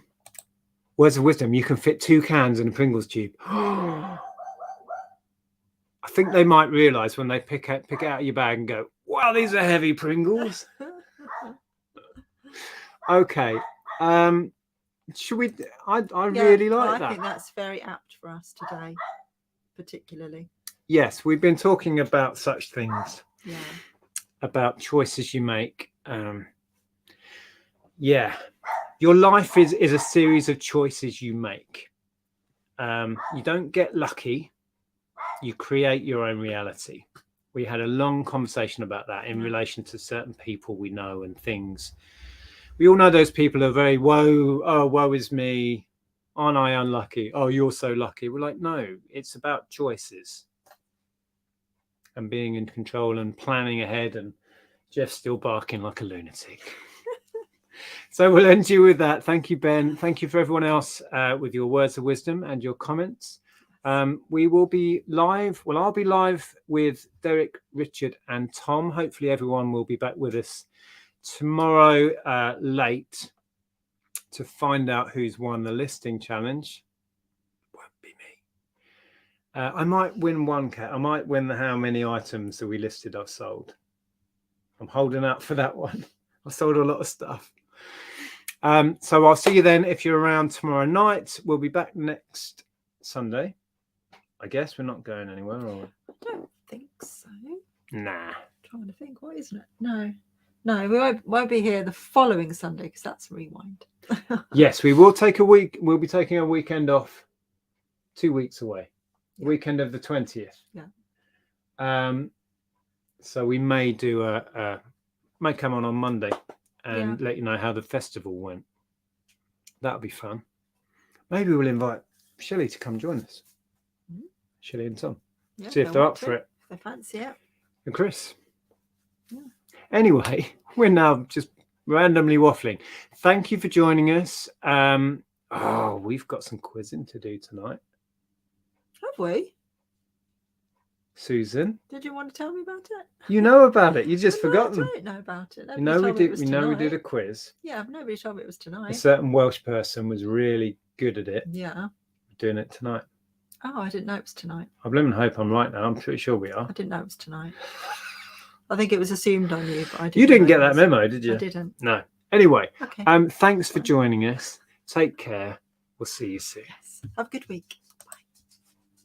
Words of wisdom. You can fit 2 cans in a Pringles tube. I think they might realise when they pick it out of your bag and go, wow, these are heavy Pringles. Okay. Should we? I really like that. I think that's very apt for us today, particularly. Yes, we've been talking about such things. Yeah. About choices you make. Your life is a series of choices you make. You don't get lucky. You create your own reality. We had a long conversation about that in relation to certain people we know and things. We all know those people are very woe is me. Aren't I unlucky? Oh, you're so lucky. We're like, no, it's about choices and being in control and planning ahead. And Jeff's still barking like a lunatic. So we'll end you with that. Thank you, Ben. Thank you for everyone else with your words of wisdom and your comments. We will be live. Well, I'll be live with Derek, Richard, and Tom. Hopefully everyone will be back with us tomorrow late to find out who's won the listing challenge. Won't be me. I might win one, Cat. I might win the how many items that we listed I've sold. I'm holding out for that one. I've sold a lot of stuff. So I'll see you then if you're around tomorrow night. We'll be back next Sunday. I guess we're not going anywhere, are we? I don't think so. Nah. I'm trying to think, what isn't it? No, we won't be here the following Sunday because that's Rewind. Yes, we will take a week. We'll be taking a weekend off 2 weeks away. Yeah. Weekend of the 20th. Yeah. So we may do may come on Monday and let you know how the festival went. That'll be fun. Maybe we'll invite Shelley to come join us. Shelley and Tom. Yeah, see if they're up for it. If they fancy it. And Chris. Yeah. Anyway, we're now just randomly waffling. Thank you for joining us. We've got some quizzing to do tonight. Have we? Susan, did you want to tell me about it? You know about it. You just forgotten. I don't know about it. We did a quiz. Yeah, nobody told me it was tonight. A certain Welsh person was really good at it. Yeah. We're doing it tonight. Oh, I didn't know it was tonight. I blooming hope I'm right now. I'm pretty sure we are. I didn't know it was tonight. I think it was assumed on you, but I didn't. You didn't get that memo, did you? I didn't. No. Anyway, okay. Thanks for joining us. Take care. We'll see you soon. Yes. Have a good week.